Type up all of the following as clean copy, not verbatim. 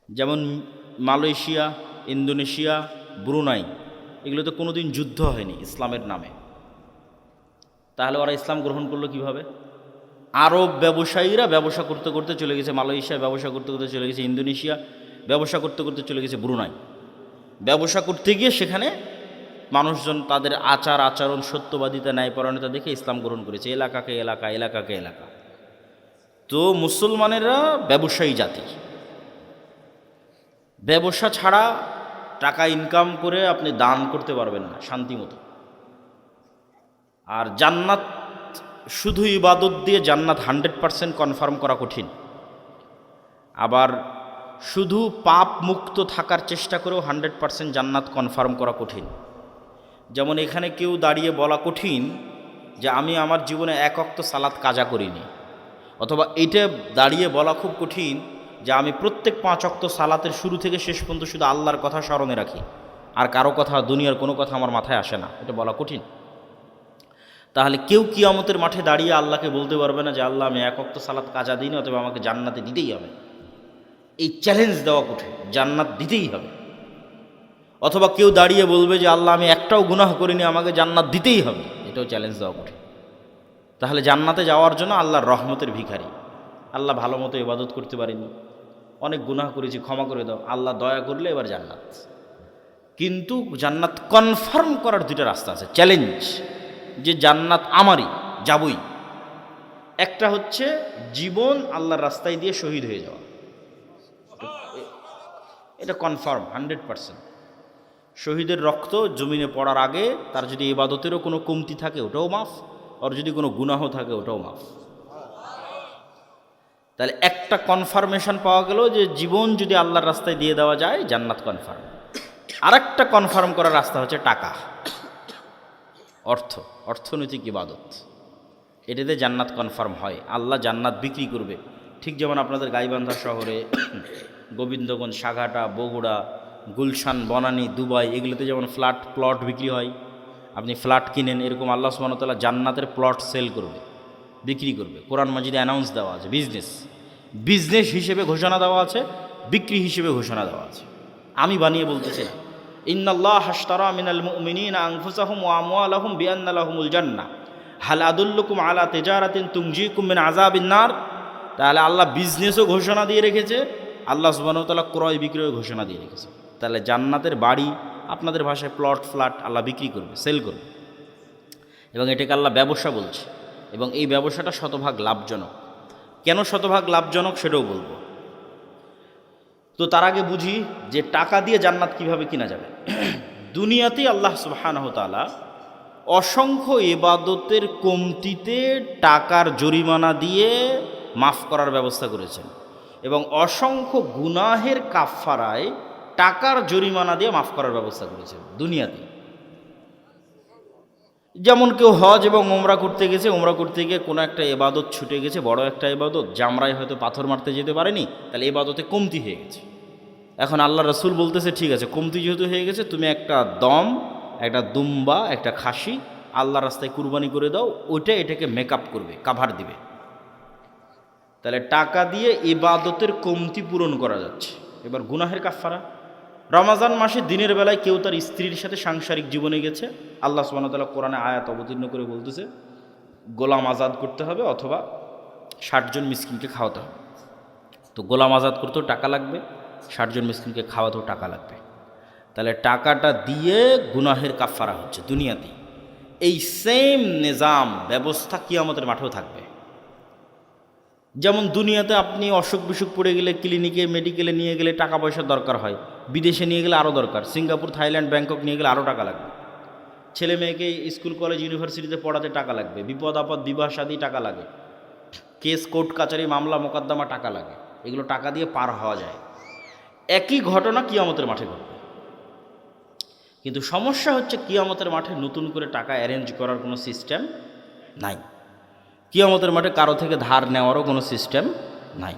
যেমন Malaysia, Indonesia, Brunei, এগুলোতে কোনো দিন যুদ্ধ হয়নি ইসলামের নামে। তাহলে ওরা ইসলাম গ্রহণ করলো কিভাবে? আরব ব্যবসায়ীরা ব্যবসা করতে করতে চলে গেছে মালয়েশিয়া, ব্যবসা করতে করতে চলে গেছে ইন্দোনেশিয়া, ব্যবসা করতে করতে চলে গেছে ব্রুনাই। ব্যবসা করতে গিয়ে সেখানে মানুষজন তাদের আচার আচরণ, সত্যবাদিতা, ন্যায়পরায়ণতা দেখে ইসলাম গ্রহণ করেছে, এলাকাকে এলাকা, এলাকাকে এলাকা। তো মুসলমানেরা ব্যবসায়ী জাতি, ব্যবসা ছাড়া টাকা ইনকাম করে আপনি দান করতে পারবেন না শান্তিমতো। আর জান্নাত শুধু ইবাদত দিয়ে জান্নাত 100% কনফার্ম করা কঠিন। আবার শুধু পাপ মুক্ত থাকার চেষ্টা করেও 100% জান্নাত কনফার্ম করা কঠিন। যেমন এখানে কেউ দাঁড়িয়ে বলা কঠিন যে আমি আমার জীবনে এক ওয়াক্ত সালাত কাজা করিনি, অথবা এইটা দাঁড়িয়ে বলা খুব কঠিন যে আমি প্রত্যেক 5 ওয়াক্ত সালাতের শুরু থেকে শেষ পর্যন্ত শুধু আল্লাহর কথা স্মরণে রাখি, আর কারো কথা, দুনিয়ার কোনো কথা আমার মাথায় আসে না। এটা বলা কঠিন। তাহলে কেউ কিয়ামতের মাঠে দাঁড়িয়ে আল্লাহকে বলতে পারবে না যে আল্লাহ আমি এক ওয়াক্ত সালাত কাজা দিইনি, অথবা আমাকে জান্নাতে দিতেই হবে। এই চ্যালেঞ্জ দেওয়া কঠিন, জান্নাত দিতেই হবে। অথবা কেউ দাঁড়িয়ে বলবে যে আল্লাহ আমি একটাও গুনাহ করিনি, আমাকে জান্নাত দিতেই হবে, এটাও চ্যালেঞ্জ দেওয়া কঠিন। তাহলে জান্নাতে যাওয়ার জন্য আল্লাহর রহমতের ভিখারি, আল্লাহ ভালো মতো ইবাদত করতে পারিনি, অনেক গুনাহ করেছি, ক্ষমা করে দাও, আল্লাহ দয়া করলে এবার জান্নাত। কিন্তু জান্নাত কনফার্ম করার দুইটা রাস্তা আছে, চ্যালেঞ্জ, যে জান্নাত আমারই, যাবই। একটা হচ্ছে জীবন আল্লাহর রাস্তায় দিয়ে শহীদ হয়ে যাওয়া, এটা কনফার্ম 100%। শহীদের রক্ত জমিনে পড়ার আগে তার যদি ইবাদতেরও কোনো কমতি থাকে ওটাও মাফ, আর যদি কোনো গুনাহ থাকে ওটাও মাফ। তাহলে একটা কনফার্মেশন পাওয়া গেল যে জীবন যদি আল্লাহর রাস্তায় দিয়ে দেওয়া যায় জান্নাত কনফার্ম। আরেকটা কনফার্ম করার রাস্তা হচ্ছে টাকা, অর্থনৈতিক ইবাদত, এটাতে জান্নাত কনফার্ম হয়। আল্লাহ জান্নাত বিক্রি করবে। ঠিক যেমন আপনাদের গাইবান্ধা শহরে, গোবিন্দগঞ্জ, সাঘাটা, বগুড়া, গুলশান, বনানী, দুবাই, এগুলোতে যেমন ফ্ল্যাট প্লট বিক্রি হয়, আপনি ফ্ল্যাট কিনেন, এরকম আল্লাহ সুবহানাহু ওয়া তাআলা জান্নাতের প্লট সেল করবে, বিক্রি করবে। কোরআন মাজিদে অ্যানাউন্স দেওয়া আছে, বিজনেস হিসেবে ঘোষণা দেওয়া আছে, বিক্রি হিসেবে ঘোষণা দেওয়া আছে। আমি বানিয়ে বলতেছি না। ইন্নাল্লাহ আশতারা মিনাল মুমিনিনা আনফুসাহুম ওয়া আমওয়ালাহুম বিআন্না লাহুমুল জান্নাহ হাল আদুল্লুকুম আলা তিজারাতিন তুনজিকুম মিন আযাবিন নার। তাহলে আল্লাহ বিজনেসও ঘোষণা দিয়ে রেখেছে, আল্লাহ সুবহানাহু ওয়া তাআলা ক্রয় বিক্রয় ঘোষণা দিয়ে রেখেছে। তাহলে জান্নাতের বাড়ি, আপনাদের ভাষায় প্লট, ফ্ল্যাট আল্লাহ বিক্রি করবে, সেল করবে, এবং এটাকে আল্লাহ ব্যবসা বলছে। এবং এই ব্যবসাটা শতভাগ লাভজনক। কেন শতভাগ লাভজনক সেটাও বলবো। তো তার আগে বুঝি যে টাকা দিয়ে জান্নাত কিভাবে কিনা যাবে। দুনিয়াতেই আল্লাহ সুবহানাহু ওয়া তাআলা অসংখ্য ইবাদতের কমতিতে টাকার জরিমানা দিয়ে মাফ করার ব্যবস্থা করেছেন, এবং অসংখ্য গুনাহের কাফফারায় টাকার জরিমানা দিয়ে মাফ করার ব্যবস্থা করেছেন দুনিয়াতে। যেমন কেউ হজ এবং ওমরা করতে গেছে, ওমরা করতে গিয়ে কোনো একটা ইবাদত ছুটে গেছে, বড় একটা ইবাদত, জামরায় হয়তো পাথর মারতে যেতে পারেনি, তাহলে ইবাদতে কমতি হয়ে গেছে। এখন আল্লাহ রাসূল বলতেছে ঠিক আছে, কমতি যেহেতু হয়ে গেছে, তুমি একটা দম, একটা দুম্বা, একটা খাসি আল্লাহর রাস্তায় কুরবানি করে দাও, ওইটা এটাকে মেকআপ করবে, কাভার দিবে। তাহলে টাকা দিয়ে ইবাদতের কমতি পূরণ করা যাচ্ছে। এবার গুনাহের কাফফারা, রমাজান মাসে দিনের বেলায় কেউ তার স্ত্রীর সাথে সাংসারিক জীবনে গেছে, আল্লাহ সুবহানাহু ওয়া তাআলা কোরআনে আয়াত অবতীর্ণ করে বলতেছে গোলাম আজাদ করতে হবে, অথবা 60 জন মিসকিনকে খাওয়াতে হবে। তো গোলাম আজাদ করতেও টাকা লাগবে, 60 জন মিসকিনকে খাওয়াতেও টাকা লাগবে। তাহলে টাকাটা দিয়ে গুনাহের কাফফারা হচ্ছে দুনিয়াতেই। এই সেম নিজাম ব্যবস্থা কিয়ামতের মাঠেও থাকবে। যেমন দুনিয়াতে আপনি অসুখ বিসুখ পড়ে গেলে ক্লিনিকে, মেডিকেলে নিয়ে গেলে টাকা পয়সার দরকার হয়, বিদেশে নিয়ে গেলে আরও দরকার, সিঙ্গাপুর, থাইল্যান্ড, ব্যাংকক নিয়ে গেলে আরও টাকা লাগবে, ছেলে মেয়েকে স্কুল, কলেজ, ইউনিভার্সিটিতে পড়াতে টাকা লাগবে, বিপদ আপদ, বিবাহ শাদী টাকা লাগে, কেস, কোর্ট কাচারি, মামলা মোকদ্দমা টাকা লাগে, এগুলো টাকা দিয়ে পার হওয়া যায়। একই ঘটনা কিয়ামতের মাঠে ঘটবে। কিন্তু সমস্যা হচ্ছে কিয়ামতের মাঠে নতুন করে টাকা অ্যারেঞ্জ করার কোনো সিস্টেম নাই। কিয়ামতের মাঠে কারো থেকে ধার নেওয়ারও কোনো সিস্টেম নাই।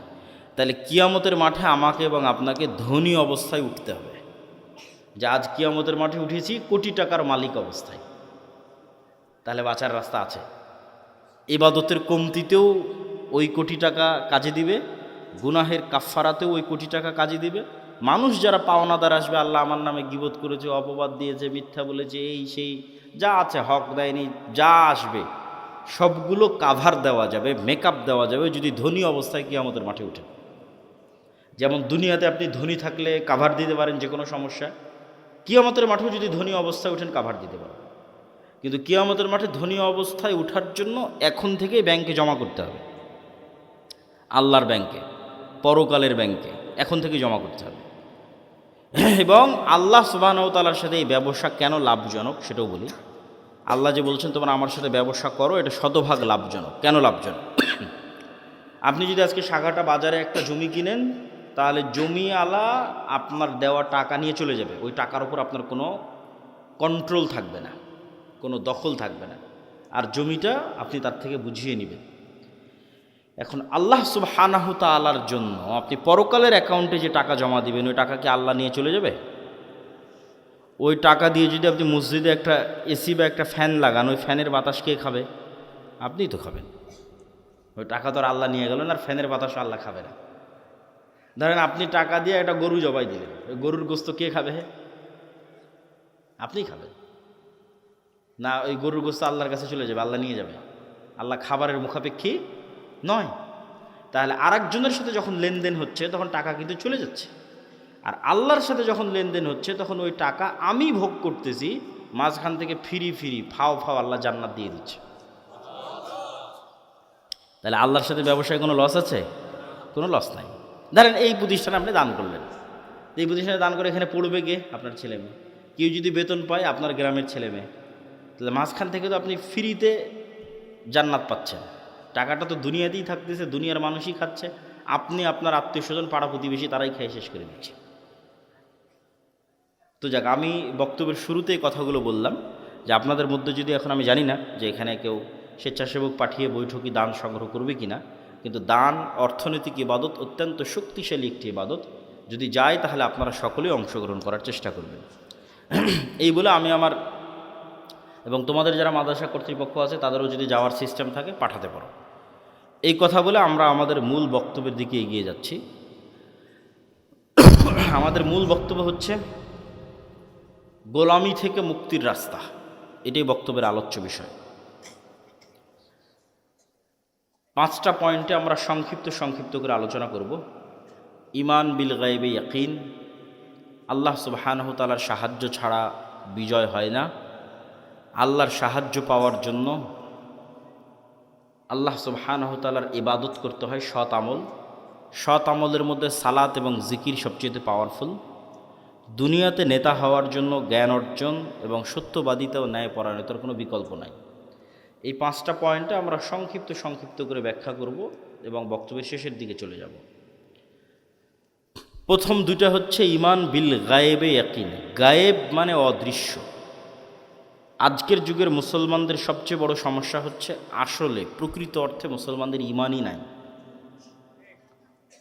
তাহলে কিয়ামতের মাঠে আমাকে এবং আপনাকে ধনী অবস্থায় উঠতে হবে, যে আজ কিয়ামতের মাঠে উঠেছি কোটি টাকার মালিক অবস্থায়। তাহলে বাঁচার রাস্তা আছে। ইবাদতের কমতিতেও ওই কোটি টাকা কাজে দিবে, গুনাহের কাফফারাতেও ওই কোটি টাকা কাজে দিবে। মানুষ যারা পাওনাদার আসবে, আল্লাহ আমার নামে গীবত করেছে, অপবাদ দিয়েছে, মিথ্যা বলেছে, এই সেই যা আছে, হক দেয়নি, যা আসবে সবগুলো কাভার দেওয়া যাবে, মেকআপ দেওয়া যাবে যদি ধনী অবস্থায় কিয়ামতের মাঠে উঠে। যেমন দুনিয়াতে আপনি ধনী থাকলে কাভার দিতে পারেন যে কোনো সমস্যা, কিয়ামতের মাঠেও যদি ধনী অবস্থায় উঠেন কাভার দিতে পারেন। কিন্তু কিয়ামতের মাঠে ধনী অবস্থায় ওঠার জন্য এখন থেকেই ব্যাংকে জমা করতে হবে, আল্লাহর ব্যাংকে, পরকালের ব্যাংকে এখন থেকে জমা করতে হবে। এবং আল্লাহ সুবহানাহু ওয়া তাআলার সাথে এই ব্যবসা কেন লাভজনক সেটাও বলি। আল্লাহ যে বলছেন তোমরা আমার সাথে ব্যবসা করো, এটা শতভাগ লাভজনক। কেন লাভজনক? আপনি যদি আজকে সাগাটা বাজারে একটা জমি কিনেন, তাহলে জমিওয়ালা আপনার দেওয়া টাকা নিয়ে চলে যাবে, ওই টাকার উপর আপনার কোনো কন্ট্রোল থাকবে না, কোনো দখল থাকবে না, আর জমিটা আপনি তার থেকে বুঝিয়ে নেবেন। এখন আল্লাহ সুবহানাহু তাআলার জন্য আপনি পরকালের অ্যাকাউন্টে যে টাকা জমা দিবেন, ওই টাকা কি আল্লাহ নিয়ে চলে যাবে? ওই টাকা দিয়ে যদি আপনি মসজিদে একটা এসি বা একটা ফ্যান লাগান, ওই ফ্যানের বাতাস কে খাবে? আপনিই তো খাবেন। ওই টাকা তো আর আল্লাহ নিয়ে গেলেন, আর ফ্যানের বাতাস আল্লাহ খাবে না। ধরেন আপনি টাকা দিয়ে একটা গরু জবাই দিলেন, ওই গরুর গোস্ত কে খাবে? আপনিই খাবেন না? ওই গরুর গোস্ত আল্লাহর কাছে চলে যাবে, আল্লাহ নিয়ে যাবে? আল্লাহ খাবারের মুখাপেক্ষী নয়। তাহলে আরেকজনের সাথে যখন লেনদেন হচ্ছে তখন টাকা কিন্তু চলে যাচ্ছে, আর আল্লাহর সাথে যখন লেনদেন হচ্ছে তখন ওই টাকা আমি ভোগ করতেছি, মাঝখান থেকে ফিরি ফিরি ফাও ফাও আল্লাহ জান্নাত দিয়ে দিচ্ছে। তাহলে আল্লাহর সাথে ব্যবসায় কোনো লস আছে? কোনো লস নাই। ধরেন এই প্রতিষ্ঠানে আপনি দান করলেন, এই প্রতিষ্ঠানে দান করে এখানে পড়বে কে? আপনার ছেলে মেয়ে। কেউ যদি বেতন পায়, আপনার গ্রামের ছেলে মেয়ে। তাহলে মাঝখান থেকে তো আপনি ফ্রিতে জান্নাত পাচ্ছেন। টাকাটা তো দুনিয়াতেই থাকতেছে, দুনিয়ার মানুষই খাচ্ছে, আপনি আপনার আত্মীয় স্বজন পাড়া প্রতিবেশী তারাই খেয়ে শেষ করে দিচ্ছে। তো যাক, আমি বক্তব্যের শুরুতেই কথাগুলো বললাম যে আপনাদের মধ্যে যদি, এখন আমি জানি না যে এখানে কেউ স্বেচ্ছাসেবক পাঠিয়ে বৈঠকি দান সংগ্রহ করবে কি না, কিন্তু দান অর্থনৈতিক ইবাদত, অত্যন্ত শক্তিশালী একটি ইবাদত। যদি যায় তাহলে আপনারা সকলেই অংশগ্রহণ করার চেষ্টা করবেন। এই বলে আমি আমার এবং তোমাদের যারা মাদ্রাসা কর্তৃপক্ষ আছে তাদেরও যদি যাওয়ার সিস্টেম থাকে পাঠাতে পারো। এই কথা বলে আমরা আমাদের মূল বক্তব্যের দিকে এগিয়ে যাচ্ছি। আমাদের মূল বক্তব্য হচ্ছে গোলামি থেকে মুক্তির রাস্তা। এটাই বক্তব্যের আলোচ্য বিষয়। 5টা পয়েন্টে আমরা সংক্ষিপ্ত করে আলোচনা করব। ঈমান বিল গায়বে ইয়াকিন, আল্লাহ সুবহানাহু তাআলার সাহায্য ছাড়া বিজয় হয় না। আল্লাহর সাহায্য পাওয়ার জন্য আল্লাহ সুবহানাহু তাআলার ইবাদত করতে হয়, সৎ আমল। সৎ আমলের মধ্যে সালাত এবং জিকির সবচেয়ে পাওয়ারফুল। দুনিয়াতে নেতা হওয়ার জন্য জ্ঞান অর্জন এবং সত্যবাদিতা ও ন্যায়পরায়ণতার কোনো বিকল্প নাই। এই 5টা পয়েন্টে আমরা সংক্ষিপ্ত করে ব্যাখ্যা করব এবং বক্তব্যের শেষের দিকে চলে যাব। প্রথম দুইটা হচ্ছে ঈমান বিল গায়েবে ইয়াকিন। গায়েব মানে অদৃশ্য। আজকের যুগের মুসলমানদের সবচেয়ে বড় সমস্যা হচ্ছে আসলে প্রকৃত অর্থে মুসলমানদের ঈমানই নাই,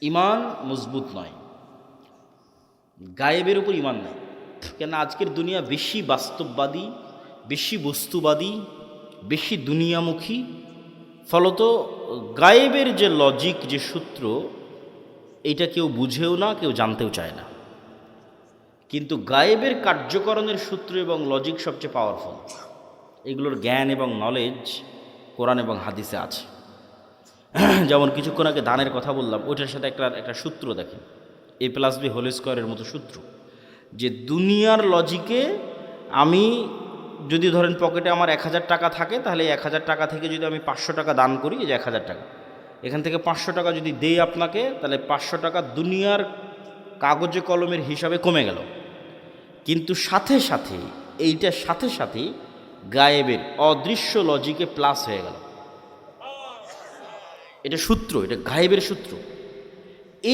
ঈমান মজবুত নয়, গায়েবের উপর ঈমান নাই। কেন? আজকের দুনিয়া বেশি বাস্তববাদী, বেশি বস্তুবাদী, বেশি দুনিয়ামুখী। ফলত গায়েবের যে লজিক, যে সূত্র, এইটা কেউ বুঝেও না, কেউ জানতেও চায় না। কিন্তু গায়েবের কার্যকরণের সূত্র এবং লজিক সবচেয়ে পাওয়ারফুল। এগুলোর জ্ঞান এবং নলেজ কোরআন এবং হাদিসে আছে। যেমন কিছুক্ষণ আগে দানের কথা বললাম, ওইটার সাথে একটা সূত্র দেখেন, A+B² মতো সূত্র, যে দুনিয়ার লজিকে আমি যদি ধরেন পকেটে আমার 1000 টাকা থাকে, তাহলে 1000 টাকা থেকে যদি আমি 500 টাকা দান করি, এই যে 1000 টাকা, এখান থেকে 500 টাকা যদি দেই আপনাকে, তাহলে 500 টাকা দুনিয়ার কাগজে কলমের হিসাবে কমে গেল। কিন্তু সাথে সাথে গায়েবের অদৃশ্য লজিকে প্লাস হয়ে গেল। এটা সূত্র, এটা গায়েবের সূত্র।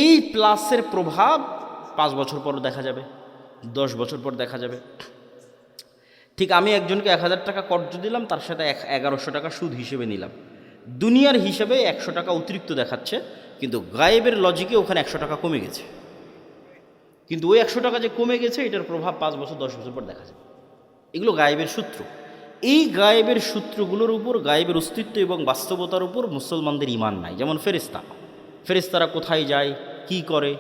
এই প্লাসের প্রভাব 5 বছর পর দেখা যাবে, 10 বছর পর দেখা যাবে। ঠিক আমি একজনকে 1000 টাকা কর্জ দিলাম, তার সাথে 1100 টাকা সুদ হিসেবে নিলাম। দুনিয়ার হিসেবে 100 টাকা অতিরিক্ত দেখাচ্ছে, কিন্তু গায়েবের লজিকে ওখানে 100 টাকা কমে গেছে। কিন্তু ওই 100 টাকা যে কমে গেছে, এটার প্রভাব 5 বছর 10 বছর পর দেখা যাবে। এগুলো গায়েবের সূত্র। এই গায়েবের সূত্রগুলোর উপর, গায়েবের অস্তিত্ব এবং বাস্তবতার উপর মুসলমানদের ঈমান নাই। যেমন ফেরেশতা, ফেরেশতারা কোথায় যায়, কি করে,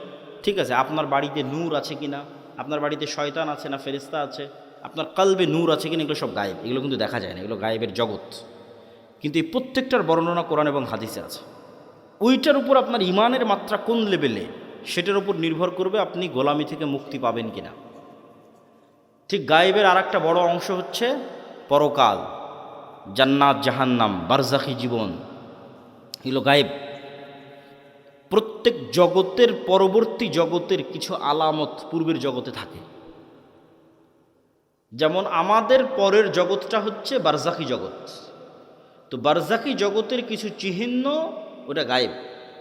ঠিক আছে, আপনার বাড়িতে নূর আছে কিনা, আপনার বাড়িতে শয়তান আছে না ফেরেশতা আছে, আপনার কলবে নূর আছে কিনা, এগুলো সব গায়েব, এগুলো কিন্তু দেখা যায় না, এগুলো গায়েবের জগৎ। কিন্তু এই প্রত্যেকটার বর্ণনা কোরআন এবং হাদিসে আছে। ওইটার উপর আপনার ইমানের মাত্রা কোন লেভেলে, সেটার উপর নির্ভর করবে আপনি গোলামি থেকে মুক্তি পাবেন কিনা। ঠিক গায়েবের আর একটা বড় অংশ হচ্ছে পরকাল, জান্নাত জাহান্নাম, বারজাখি জীবন, এগুলো গায়েব। প্রত্যেক জগতের পরবর্তী জগতের কিছু আলামত পূর্বের জগতে থাকে। যেমন আমাদের পরের জগৎটা হচ্ছে বারজাখি জগৎ, তো বারজাখি জগতের কিছু চিহ্ন ওটা গায়েব,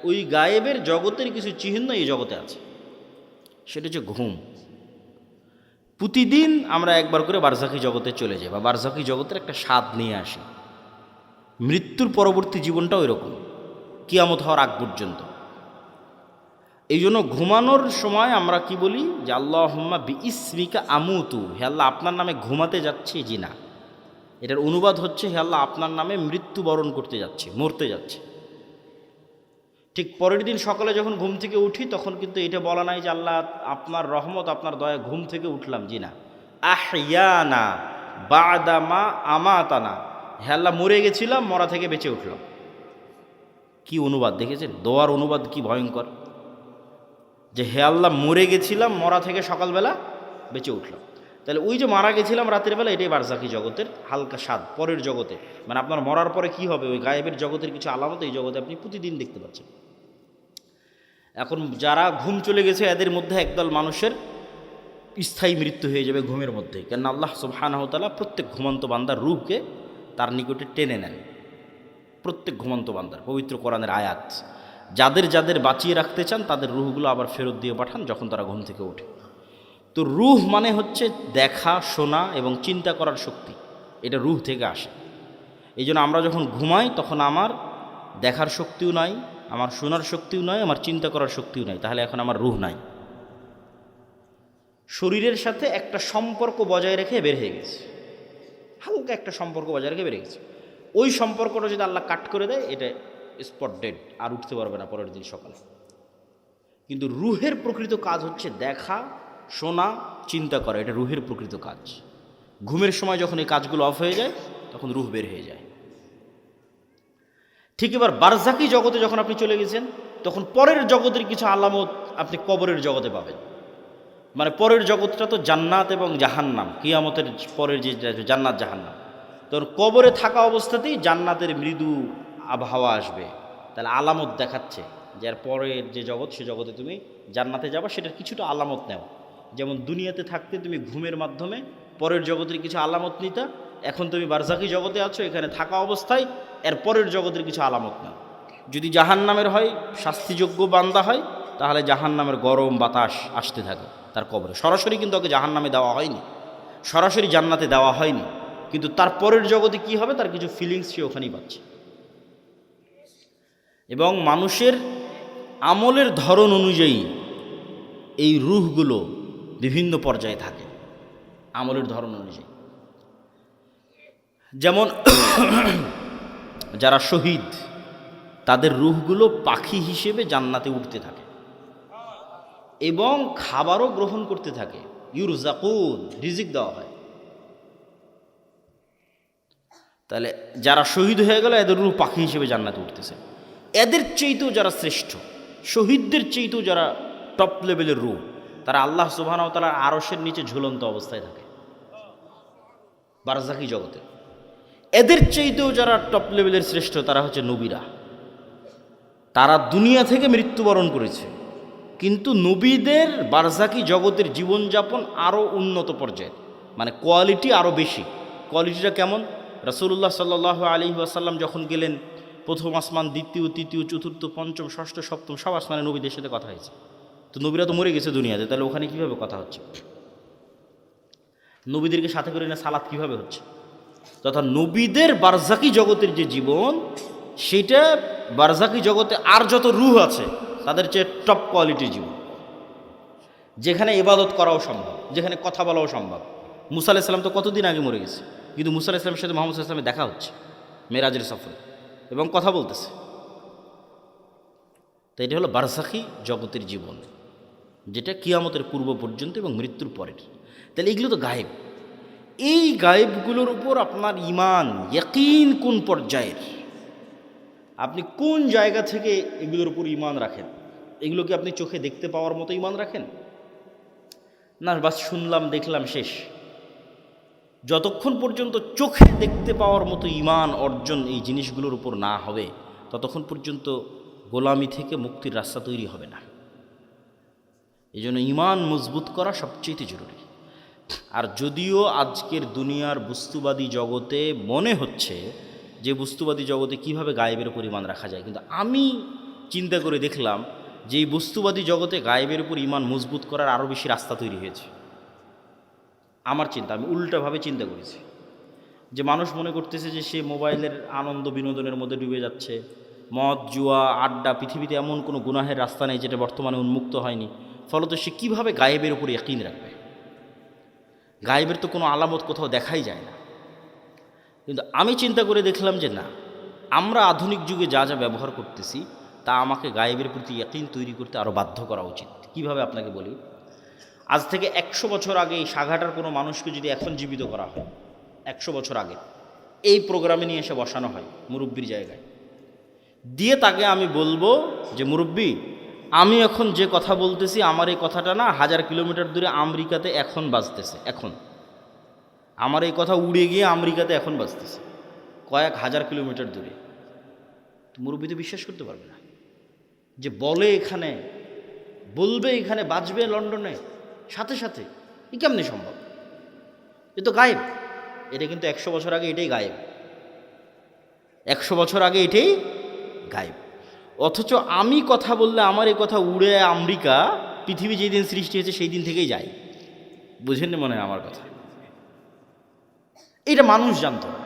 ওই গায়েবের জগতের কিছু চিহ্ন এই জগতে আছে। সেটা হচ্ছে ঘুম। প্রতিদিন আমরা একবার করে বারজাখি জগতে চলে যাই বা বারজাখি জগতের একটা স্বাদ নিয়ে আসি। মৃত্যুর পরবর্তী জীবনটাও এরকম, কিয়ামত হওয়ার আগ পর্যন্ত। এই জন্য ঘুমানোর সময় আমরা কি বলি যে আল্লাহুম্মা বিইসমিকা আমুতু, হে আল্লাহ আপনার নামে ঘুমাতে যাচ্ছি। জি না, এটার অনুবাদ হচ্ছে হে আল্লাহ আপনার নামে মৃত্যুবরণ করতে যাচ্ছি, মরতে যাচ্ছে। ঠিক পরের দিন সকালে যখন ঘুম থেকে উঠি তখন কিন্তু এটা বলা নাই যে আল্লাহ আপনার রহমত আপনার দয়া ঘুম থেকে উঠলাম। জি না, আহইয়ানা বাদামা আমাতানা, হে আল্লাহ মরে গেছিলাম, মরা থেকে বেঁচে উঠলাম। কি অনুবাদ দেখেছেন? দোয়ার অনুবাদ কি ভয়ঙ্কর, যে হে আল্লাহ মরে গেছিলাম, মরা থেকে সকালবেলা বেঁচে উঠলাম। তাহলে ওই যে মারা গেছিলাম রাতের বেলা, এটাই বারজাখি জগতের হালকা স্বাদ পরের জগতে। মানে আপনার মরার পরে কি হবে, ওই গায়েবের জগতের কিছু আলামত এই জগতে আপনি প্রতিদিন দেখতে পাচ্ছেন। এখন যারা ঘুম চলে গেছে এদের মধ্যে একদল মানুষের স্থায়ী মৃত্যু হয়ে যাবে ঘুমের মধ্যে, কেন আল্লাহ সুবহানাহু ওয়া তাআলা প্রত্যেক ঘুমন্ত বান্দার রূহকে তার নিকটে টেনে নেন। প্রত্যেক ঘুমন্ত বান্দার পবিত্র কোরআনের আয়াত, যাদের যাদের বাঁচিয়ে রাখতে চান তাদের রূহগুলো আবার ফেরত দিয়ে পাঠান যখন তারা ঘুম থেকে ওঠে। তো রূহ মানে হচ্ছে দেখা, শোনা এবং চিন্তা করার শক্তি, এটা রূহ থেকে আসে। এই জন্য আমরা যখন ঘুমাই তখন আমার দেখার শক্তিও নাই, আমার শোনার শক্তিও নাই, আমার চিন্তা করার শক্তিও নাই, তাহলে এখন আমার রূহ নাই। শরীরের সাথে একটা সম্পর্ক বজায় রেখে বের হয়ে গেছে, হালকা একটা সম্পর্ক বজায় রেখে বের হয়ে গেছে। ওই সম্পর্কটা যদি আল্লাহ কাট করে দেয়, এটা স্পট ডেড, আর উঠতে পারবে না পরের দিন সকালে। কিন্তু রুহের প্রকৃত কাজ হচ্ছে দেখা, শোনা, চিন্তা করা, এটা রুহের প্রকৃত কাজ। ঘুমের সময় যখন এই কাজগুলো অফ হয়ে যায় তখন রুহ বের হয়ে যায়। ঠিক এবার বারজাকি জগতে যখন আপনি চলে গেছেন তখন পরের জগতের কিছু আলামত আপনি কবরের জগতে পাবেন। মানে পরের জগৎটা তো জান্নাত এবং জাহান্নাম, কিয়ামতের পরের যে জান্নাত জাহান্নাম, তখন কবরে থাকা অবস্থাতেই জান্নাতের মৃদু আবহাওয়া আসবে, তাহলে আলামত দেখাচ্ছে যে এর পরের যে জগৎ সে জগতে তুমি জান্নাতে যাবা, সেটার কিছুটা আলামত নেও। যেমন দুনিয়াতে থাকতে তুমি ঘুমের মাধ্যমে পরের জগতের কিছু আলামত নিতা, এখন তুমি বারজাকি জগতে আছো, এখানে থাকা অবস্থায় এর পরের জগতের কিছু আলামত নাও। যদি জাহান্নামের হয়, শাস্তিযোগ্য বান্দা হয়, তাহলে জাহান্নামের গরম বাতাস আসতে থাকে তার কবরে। সরাসরি কিন্তু ওকে জাহান্নামে দেওয়া হয়নি, সরাসরি জান্নাতে দেওয়া হয়নি, কিন্তু তার পরের জগতে কি হবে তার কিছু ফিলিংস সে ওখানেই পাচ্ছে। এবং মানুষের আমলের ধরন অনুযায়ী এই রূহগুলো বিভিন্ন পর্যায়ে থাকে, আমলের ধরন অনুযায়ী। যেমন যারা শহীদ তাদের রূহগুলো পাখি হিসেবে জান্নাতে উঠতে থাকে এবং খাবারও গ্রহণ করতে থাকে, ইউরজাকুন, রিজিক দেওয়া হয়। তাহলে যারা শহীদ হয়ে গেল এদের রূহ পাখি হিসেবে জান্নাতে উঠতেছে। এদের চেয়েতেও যারা শ্রেষ্ঠ, শহীদদের চেয়েতেও যারা টপ লেভেলের রূহ, তারা আল্লাহ সুবহানাহু ওয়া তাআলার আরশের নিচে ঝুলন্ত অবস্থায় থাকে বারজাকি জগতে। এদের চেয়েতেও যারা টপ লেভেলের শ্রেষ্ঠ তারা হচ্ছে নবীরা। তারা দুনিয়া থেকে মৃত্যুবরণ করেছে, কিন্তু নবীদের বারজাকি জগতের জীবনযাপন আরও উন্নত পর্যায়ে, মানে কোয়ালিটি আরও বেশি। কোয়ালিটিটা কেমন? রাসূলুল্লাহ সাল্লাল্লাহু আলাইহি ওয়াসাল্লাম যখন গেলেন প্রথম আসমান, দ্বিতীয়, তৃতীয়, চতুর্থ, পঞ্চম, ষষ্ঠ, সপ্তম সব আসমানে নবীদের সাথে কথা হয়েছে। তো নবীরা তো মরে গেছে দুনিয়াতে, তাহলে ওখানে কীভাবে কথা হচ্ছে? নবীদেরকে সাথে করে না সালাত কীভাবে হচ্ছে? তথা নবীদের বারজাকি জগতের যে জীবন, সেটা বারজাকি জগতে আর যত রূহ আছে তাদের চেয়ে টপ কোয়ালিটির জীবন, যেখানে ইবাদত করাও সম্ভব, যেখানে কথা বলাও সম্ভব। মুসা আলাইহিস সালাম তো কতদিন আগে মরে গেছে, কিন্তু মুসা আলাইহিস সালামের সাথে মুহাম্মদ সাল্লাল্লাহু আলাইহি ওয়াসাল্লামের দেখা হচ্ছে মেরাজের সফরে এবং কথা বলতেছে। তো এটা হলো বারজাখি জগতের জীবন, যেটা কিয়ামতের পূর্ব পর্যন্ত এবং মৃত্যুর পরের। তাহলে এগুলো তো গায়েব। এই গায়েবগুলোর উপর আপনার ঈমান ইয়াকিন কোন পর্যায়ের, আপনি কোন জায়গা থেকে এগুলোর উপর ঈমান রাখেন? এগুলো কি আপনি চোখে দেখতে পাওয়ার মতো ঈমান রাখেন, না বাস শুনলাম দেখলাম শেষ? যতক্ষণ পর্যন্ত চোখে দেখতে পাওয়ার মতো ঈমান অর্জন এই জিনিসগুলোর উপর না হবে, ততক্ষণ পর্যন্ত গোলামি থেকে মুক্তির রাস্তা তৈরি হবে না। এই জন্য ঈমান মজবুত করা সবচেয়ে জরুরি। আর যদিও আজকের দুনিয়ার বস্তুবাদী জগতে মনে হচ্ছে যে বস্তুবাদী জগতে কিভাবে গায়েবের উপর ঈমান রাখা যায়, কিন্তু আমি চিন্তা করে দেখলাম যে এই বস্তুবাদী জগতে গায়েবের উপর ঈমান মজবুত করার আরও বেশি রাস্তা তৈরি হয়েছে। আমার চিন্তা, আমি উল্টাভাবে চিন্তা করেছি যে মানুষ মনে করতেছে যে সে মোবাইলের আনন্দ বিনোদনের মধ্যে ডুবে যাচ্ছে, মদ জুয়া আড্ডা, পৃথিবীতে এমন কোনো গুনাহের রাস্তা নেই যেটা বর্তমানে উন্মুক্ত হয়নি, ফলত সে কীভাবে গায়েবের উপর ইয়াকিন রাখবে? গায়েবের তো কোনো আলামত কোথাও দেখাই যায় না। কিন্তু আমি চিন্তা করে দেখলাম যে না, আমরা আধুনিক যুগে যা যা ব্যবহার করতেছি তা আমাকে গায়েবের প্রতি ইয়াকিন তৈরি করতে আরও বাধ্য করা উচিত। কিভাবে আপনাকে বলি, আজ থেকে 100 বছর আগে এই সাঘাটার কোনো মানুষকে যদি এখন জীবিত করা হয়, 100 বছর আগে এই প্রোগ্রামে নিয়ে এসে বসানো হয় মুরব্বির জায়গায়, দিয়ে তাকে আমি বলবো যে মুরব্বি, আমি এখন যে কথা বলতেছি আমার এই কথাটা না 1000 কিলোমিটার দূরে আমেরিকাতে এখন বাজতেছে, এখন আমার এই কথা উড়ে গিয়ে আমেরিকাতে এখন বাজতেছে, কয়েক হাজার কিলোমিটার দূরে। মুরব্বি তো বিশ্বাস করতে পারবে না যে বলে এখানে বলবে এখানে বাজবে লন্ডনে সাথে সাথে, এ কেমনি সম্ভব? এ তো গায়েব। এটা কিন্তু 100 বছর আগে এটাই গায়েব, 100 বছর আগে এটাই গায়েব। অথচ আমি কথা বললে আমার এই কথা উড়ে আমেরিকা, পৃথিবী যেই দিন সৃষ্টি হয়েছে সেই দিন থেকেই যায়। বুঝেননি মনে হয় আমার কথা? এটা মানুষ জানত না।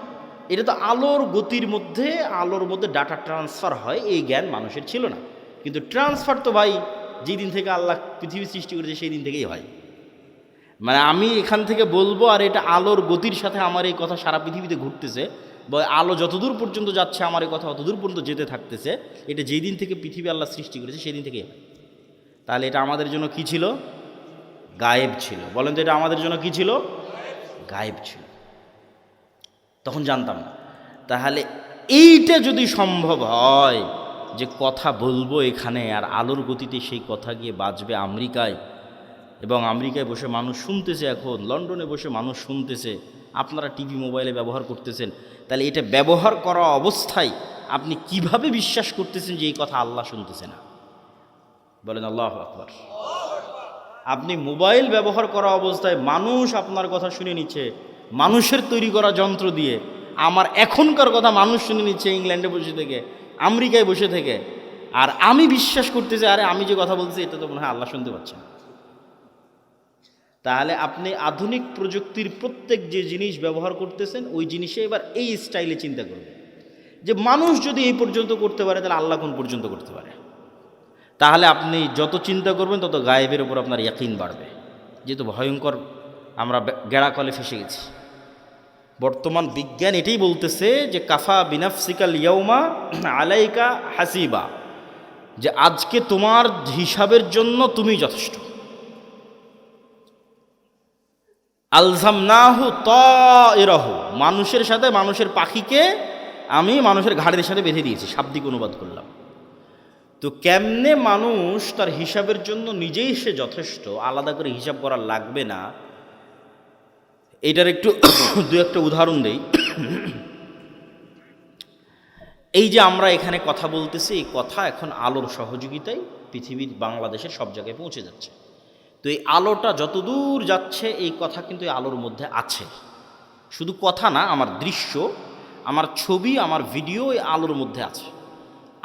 এটা তো আলোর গতির মধ্যে, আলোর মধ্যে ডাটা ট্রান্সফার হয়, এই জ্ঞান মানুষের ছিল না। কিন্তু ট্রান্সফার তো ভাই যেই দিন থেকে আল্লাহ পৃথিবী সৃষ্টি করেছে সেই দিন থেকেই হয়। মানে আমি এখান থেকে বলবো আর এটা আলোর গতির সাথে আমার এই কথা সারা পৃথিবীতে ঘুরতেছে, বা আলো যতদূর পর্যন্ত যাচ্ছে আমার এই কথা অতদূর পর্যন্ত যেতে থাকতেছে। এটা যেই দিন থেকে পৃথিবী আল্লাহ সৃষ্টি করেছে সেই দিন থেকেই হয়। তাহলে এটা আমাদের জন্য কি ছিল? গায়েব ছিল। বলেন তো এটা আমাদের জন্য কি ছিল? গায়েব ছিল। তখন জানতাম না। তাহলে এইটা যদি সম্ভব হয় যে কথা বলবো এখানে আর আলোর গতিতে সেই কথা গিয়ে বাজবে আমেরিকায়, এবং আমেরিকায় বসে মানুষ শুনতেছে, এখন লন্ডনে বসে মানুষ শুনতেছে, আপনারা টিভি মোবাইলে ব্যবহার করতেছেন, তাহলে এটা ব্যবহার করা অবস্থায় আপনি কিভাবে বিশ্বাস করতেছেন যে এই কথা আল্লাহ শুনতেছে না? বলেন আল্লাহু আকবার। আপনি মোবাইল ব্যবহার করা অবস্থায় মানুষ আপনার কথা শুনে নিচ্ছে মানুষের তৈরি করা যন্ত্র দিয়ে, আমার এখনকার কথা মানুষ শুনে নিচ্ছে ইংল্যান্ডে বসে থেকে, আমেরিকায় বসে থেকে, আর আমি বিশ্বাস করতেছি আরে আমি যে কথা বলছি এটা তো মনে হয় আল্লাহ শুনতে পাচ্ছেন। তাহলে আপনি আধুনিক প্রযুক্তির প্রত্যেক যে জিনিস ব্যবহার করতেছেন ওই জিনিসে এবার এই স্টাইলে চিন্তা করবেন যে মানুষ যদি এই পর্যন্ত করতে পারে তাহলে আল্লাহ কোন পর্যন্ত করতে পারে। তাহলে আপনি যত চিন্তা করবেন তত গায়েবের উপর আপনার ইয়াকিন বাড়বে। যেহেতু ভয়ঙ্কর আমরা গেড়াকলে ফেসে গেছি। বর্তমান বিজ্ঞান এটাই বলতেছে যে কাফা বিনাফসিকাল ইয়াউমা আলাইকা হাসিবা, যে আজকে তোমার হিসাবের জন্য তুমি যথেষ্ট। আলজামনাহু তায়রাহু, মানুষের সাথে মানুষের পাখিকে আমি মানুষের ঘাড়ের সাথে বেঁধে দিয়েছি, শাব্দিক অনুবাদ করলাম। তো কেমনে মানুষ তার হিসাবের জন্য নিজেই সে যথেষ্ট, আলাদা করে হিসাব করা লাগবে না, এটার একটু দু একটা উদাহরণ দেই। এই যে আমরা এখানে কথা বলতেছি, এই কথা এখন আলোর সহযোগিতায় পৃথিবীর বাংলাদেশের সব জায়গায় পৌঁছে যাচ্ছে। তো এই আলোটা যতদূর যাচ্ছে এই কথা কিন্তু এই আলোর মধ্যে আছে। শুধু কথা না, আমার দৃশ্য, আমার ছবি, আমার ভিডিও এই আলোর মধ্যে আছে।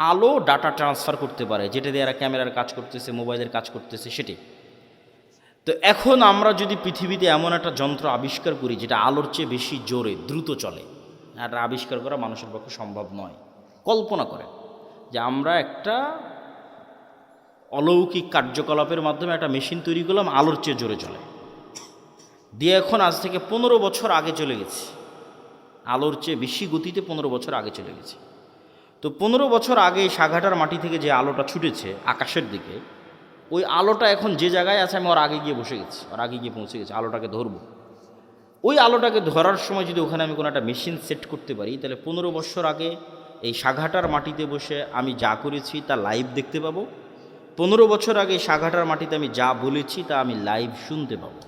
আলো ডাটা ট্রান্সফার করতে পারে, যেটা দিয়ে এরা ক্যামেরার কাজ করতেছে, মোবাইলের কাজ করতেছে, সেটাই। তো এখন আমরা যদি পৃথিবীতে এমন একটা যন্ত্র আবিষ্কার করি যেটা আলোর চেয়ে বেশি জোরে দ্রুত চলে, এটা আবিষ্কার করা মানুষের পক্ষে সম্ভব নয়। কল্পনা করে যে আমরা একটা অলৌকিক কার্যকলাপের মাধ্যমে একটা মেশিন তৈরি করলাম আলোর চেয়ে জোরে চলে, দিয়ে এখন আজ থেকে 15 বছর আগে চলে গেছি, আলোর চেয়ে বেশি গতিতে 15 বছর আগে চলে গেছি। তো 15 বছর আগে সাঘাটার মাটি থেকে যে আলোটা ছুটেছে আকাশের দিকে, ওই আলোটা এখন যে জায়গায় আছে আমি ওর আগে গিয়ে বসে গেছি, ওর আগে গিয়ে পৌঁছে গেছি, আলোটাকে ধরবো। ওই আলোটাকে ধরার সময় যদি ওখানে আমি কোনো একটা মেশিন সেট করতে পারি, তাহলে 15 বছর আগে এই সাঘাটার মাটিতে বসে আমি যা করেছি তা লাইভ দেখতে পাবো। 15 বছর আগে সাঘাটার মাটিতে আমি যা বলেছি তা আমি লাইভ শুনতে পাবো।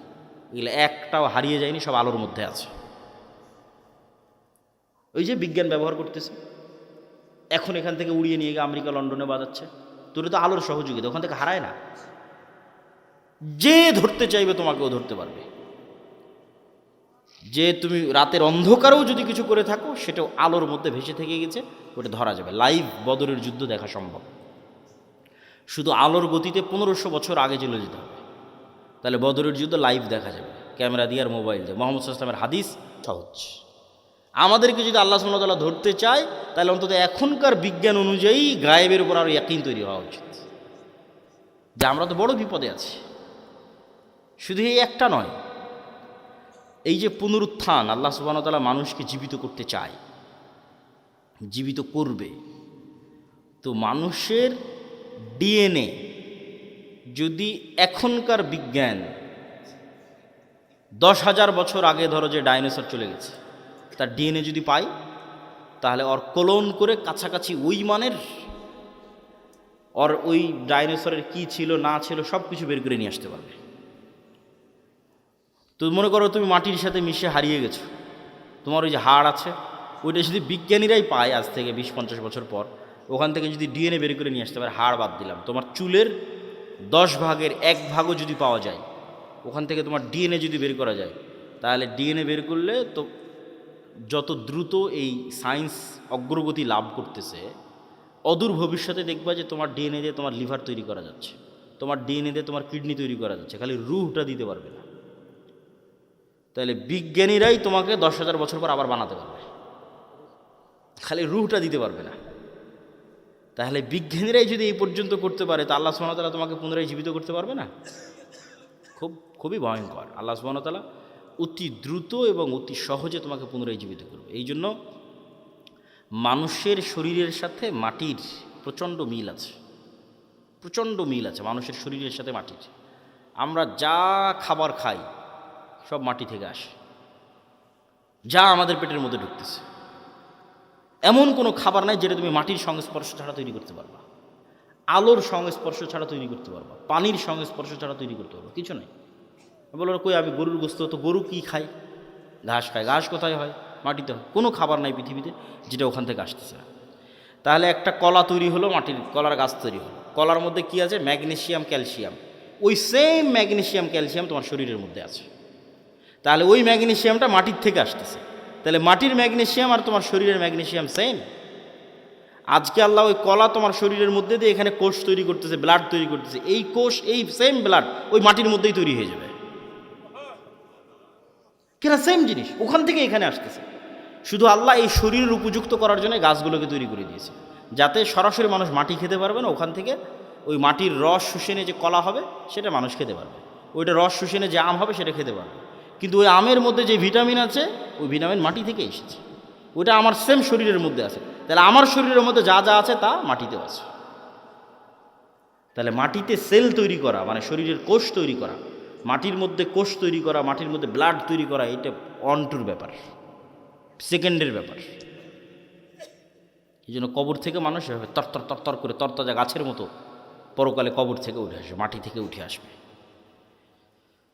এগুলো একটাও হারিয়ে যায়নি, সব আলোর মধ্যে আছে। ওই যে বিজ্ঞান ব্যবহার করতেছে, এখন এখান থেকে উড়িয়ে নিয়ে গিয়ে আমেরিকা লন্ডনে বাজাচ্ছে, তোর তো আলোর সহযোগিতা, ওখান থেকে হারায় না। যে ধরতে চাইবে তোমাকেও ধরতে পারবে। যে তুমি রাতের অন্ধকারেও যদি কিছু করে থাকো, সেটাও আলোর মধ্যে ভেসে থেকে গেছে, ওটা ধরা যাবে। লাইভ বদরের যুদ্ধ দেখা সম্ভব। শুধু আলোর গতিতে 1500 বছর আগে চলে যেতে হবে, তাহলে বদরের যুদ্ধ লাইভ দেখা যাবে ক্যামেরা দিয়ে আর মোবাইল দিয়ে। মোহাম্মদ সাল্লাল্লাহু আলাইহি ওয়াসাল্লামের হাদিস সহজ। আমাদেরকে যদি আল্লাহ সুবহানাহু ওয়া তাআলা ধরতে চায়, তাহলে অন্তত এখনকার বিজ্ঞান অনুযায়ী গায়েবের উপর আরও ইয়াকিন তৈরি হওয়া উচিত যে আমরা তো বড় বিপদে আছি। শুধু এই একটা নয়, এই যে পুনরুত্থান, আল্লাহ সুবহানাহু ওয়া তাআলা মানুষকে জীবিত করতে চায়, জীবিত করবে। তো মানুষের ডিএনএ যদি এখনকার বিজ্ঞান 10,000 বছর আগে ধরো যে ডাইনোসর চলে গেছে, তার ডিএনএ যদি পাই, তাহলে ওর ক্লোন করে কাছাকাছি ওই মানের, ওর ওই ডাইনোসরের কি ছিল না ছিল সব কিছু বের করে নিয়ে আসতে পারবে। তো মনে করো তুমি মাটির সাথে মিশে হারিয়ে গেছো, তোমার ওই যে হাড় আছে, ওইটা যদি বিজ্ঞানীরাই পায় আজ থেকে 20-50 বছর পর, ওখান থেকে যদি ডিএনএ বের করে নিয়ে আসতে পারে, হাড় বাদ দিলাম, তোমার চুলের 10 ভাগের 1 ভাগও যদি পাওয়া যায়, ওখান থেকে তোমার ডিএনএ যদি বের করা যায়, তাহলে ডিএনএ বের করলে তো যত দ্রুত এই সায়েন্স অগ্রগতি লাভ করতেছে, অদূর ভবিষ্যতে দেখবা যে তোমার ডিএনএ দিয়ে তোমার লিভার তৈরি করা যাচ্ছে, তোমার ডিএনএ দিয়ে তোমার কিডনি তৈরি করা যাচ্ছে, খালি রুহটা দিতে পারবে না। তাহলে বিজ্ঞানীরাই তোমাকে 10,000 বছর পর আবার বানাতে পারবে, খালি রুহটা দিতে পারবে না। তাহলে বিজ্ঞানীরাই যদি এই পর্যন্ত করতে পারে, তা আল্লাহ সুবহানাহু ওয়া তাআলা তোমাকে পুনরায় জীবিত করতে পারবে না? খুবই ভয়ঙ্কর। আল্লাহ সুবহানাহু ওয়া তাআলা অতি দ্রুত এবং অতি সহজে তোমাকে পুনরায় জীবিত করবে। এই জন্য মানুষের শরীরের সাথে মাটির প্রচণ্ড মিল আছে, প্রচণ্ড মিল আছে মানুষের শরীরের সাথে মাটির। আমরা যা খাবার খাই সব মাটি থেকে আসে, যা আমাদের পেটের মধ্যে ঢুকতেছে, এমন কোনো খাবার নাই যেটা তুমি মাটির সংস্পর্শ ছাড়া তৈরি করতে পারবা, আলোর সংস্পর্শ ছাড়া তৈরি করতে পারবা, পানির সংস্পর্শ ছাড়া তৈরি করতে পারবা, কিছু নাই। বলো কই আমি গরুর গোস্ত, তো গরু কি খায়? ঘাস খায়। ঘাস কোথায় হয়? মাটিতে হয়। কোনো খাবার নাই পৃথিবীতে যেটা ওখান থেকে আসতেছে না। তাহলে একটা কলা তৈরি হলো, মাটির কলার গাছ তৈরি হলো, কলার মধ্যে কি আছে? Magnesium, calcium. ওই সেম ম্যাগনেসিয়াম ক্যালসিয়াম তোমার শরীরের মধ্যে আছে। তাহলে ওই ম্যাগনেসিয়ামটা মাটির থেকে আসতেছে, তাহলে মাটির ম্যাগনেসিয়াম আর তোমার শরীরের ম্যাগনেসিয়াম সেম। আজকে আল্লাহ ওই কলা তোমার শরীরের মধ্যে দিয়ে এখানে কোষ তৈরি করতেছে, ব্লাড তৈরি করতেছে, এই কোষ এই সেম ব্লাড ওই মাটির মধ্যেই তৈরি হয়ে যাবে, কেনা সেম জিনিস ওখান থেকে এখানে আসতেছে। শুধু আল্লাহ এই শরীরের উপযুক্ত করার জন্য গাছগুলোকে তৈরি করে দিয়েছে, যাতে সরাসরি মানুষ মাটি খেতে পারবে না, ওখান থেকে ওই মাটির রস শুষে যে কলা হবে সেটা মানুষ খেতে পারবে, ওইটা রস শুষে যে আম হবে সেটা খেতে পারবে। কিন্তু ওই আমের মধ্যে যে ভিটামিন আছে, ওই ভিটামিন মাটি থেকে এসেছে, ওইটা আমার সেম শরীরের মধ্যে আছে। তাহলে আমার শরীরের মধ্যে যা যা আছে তা মাটিতেও আছে। তাহলে মাটিতে সেল তৈরি করা মানে শরীরের কোষ তৈরি করা, মাটির মধ্যে কোষ তৈরি করা, মাটির মধ্যে ব্লাড তৈরি করা, এটা অনটুর ব্যাপার, সেকেন্ডের ব্যাপার। এই জন্য কবর থেকে মানুষ তরতর তরতর করে তরতাজা গাছের মতো পরকালে কবর থেকে উঠে আসবে, মাটি থেকে উঠে আসবে।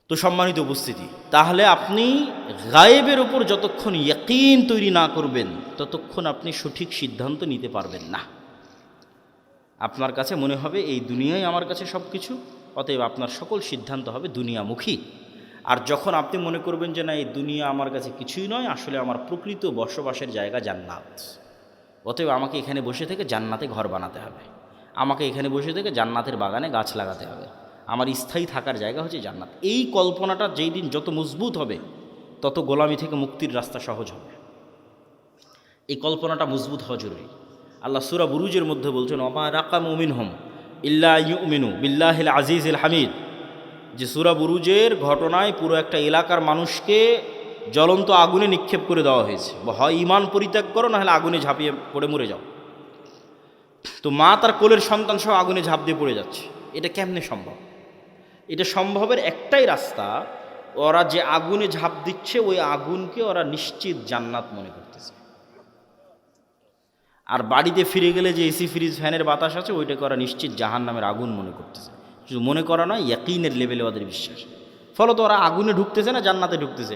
তো সম্মানিত উপস্থিতি, তাহলে আপনি গায়েবের উপর যতক্ষণ ইয়াকিন তৈরি না করবেন ততক্ষণ আপনি সঠিক সিদ্ধান্ত নিতে পারবেন না। আপনার কাছে মনে হবে এই দুনিয়াই আমার কাছে সব কিছু, অতএব আপনার সকল সিদ্ধান্ত হবে দুনিয়ামুখী। আর যখন আপনি মনে করবেন যে না এই দুনিয়া আমার কাছে কিছুই নয়, আসলে আমার প্রকৃত বসবাসের জায়গা জান্নাত, অতএব আমাকে এখানে বসে থেকে জান্নাতে ঘর বানাতে হবে, আমাকে এখানে বসে থেকে জান্নাতের বাগানে গাছ লাগাতে হবে, আমার স্থায়ী থাকার জায়গা হচ্ছে জান্নাত। এই কল্পনাটা যেই দিন যত মজবুত হবে তত গোলামি থেকে মুক্তির রাস্তা সহজ হবে। এই কল্পনাটা মজবুত হওয়া জরুরি। আল্লাহ সূরা বুরুজের মধ্যে বলছেন ওমা রাকামু মিনহুম ইল্লা ইউমিনু বিল্লাহিল আজিজিল হামিদ, যে সূরা বুরুজের ঘটনায় পুরো একটা এলাকার মানুষকে জ্বলন্ত আগুনে নিক্ষেপ করে দেওয়া হয়েছে, হয় ঈমান পরিত্যাগ করো, নাহলে আগুনে ঝাঁপিয়ে পড়ে মরে যাও। তো মা তার কোলের সন্তান সহ আগুনে ঝাঁপ দিয়ে পড়ে যাচ্ছে। এটা কেমনে সম্ভব? এটা সম্ভবের একটাই রাস্তা, ওরা যে আগুনে ঝাঁপ দিচ্ছে ওই আগুনকে ওরা নিশ্চিত জান্নাত মনে করতেছে। আর বাড়িতে ফিরে গেলে যে এসি ফ্রিজ ফ্যানের বাতাস আছে ওইটাকে ওরা নিশ্চিত জাহান্নামের আগুন মনে করতেছে। শুধু মনে করা নয়, ইয়াকিনের লেভেলে ওদের বিশ্বাস। ফলত ওরা আগুনে ঢুকতেছে না জান্নাতে ঢুকতেছে?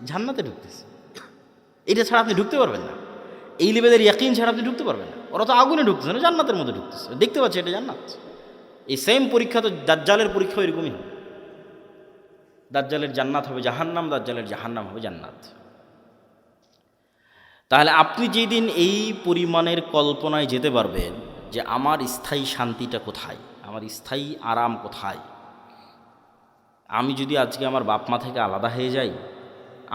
জান্নাতে ঢুকতেছে। এটা ছাড়া আপনি ঢুকতে পারবেন না। এই লেভেলের ইয়াকিন ছাড়া আপনি ঢুকতে পারবেন না। ওরা তো আগুনে ঢুকতেছে না, জান্নাতের মধ্যে ঢুকতেছে। দেখতে পাচ্ছি এটা জান্নাত। এই সেম পরীক্ষা তো দাজ্জালের পরীক্ষা এরকমই হবে। দাজ্জালের জান্নাত হবে জাহান্নাম, দাজ্জালের জাহান্নাম হবে জান্নাত। তাহলে আপনি যেদিন এই পরিমাণের কল্পনায় যেতে পারবেন যে আমার স্থায়ী শান্তিটা কোথায়, আমার স্থায়ী আরাম কোথায়, আমি যদি আজকে আমার বাপ মা থেকে আলাদা হয়ে যাই,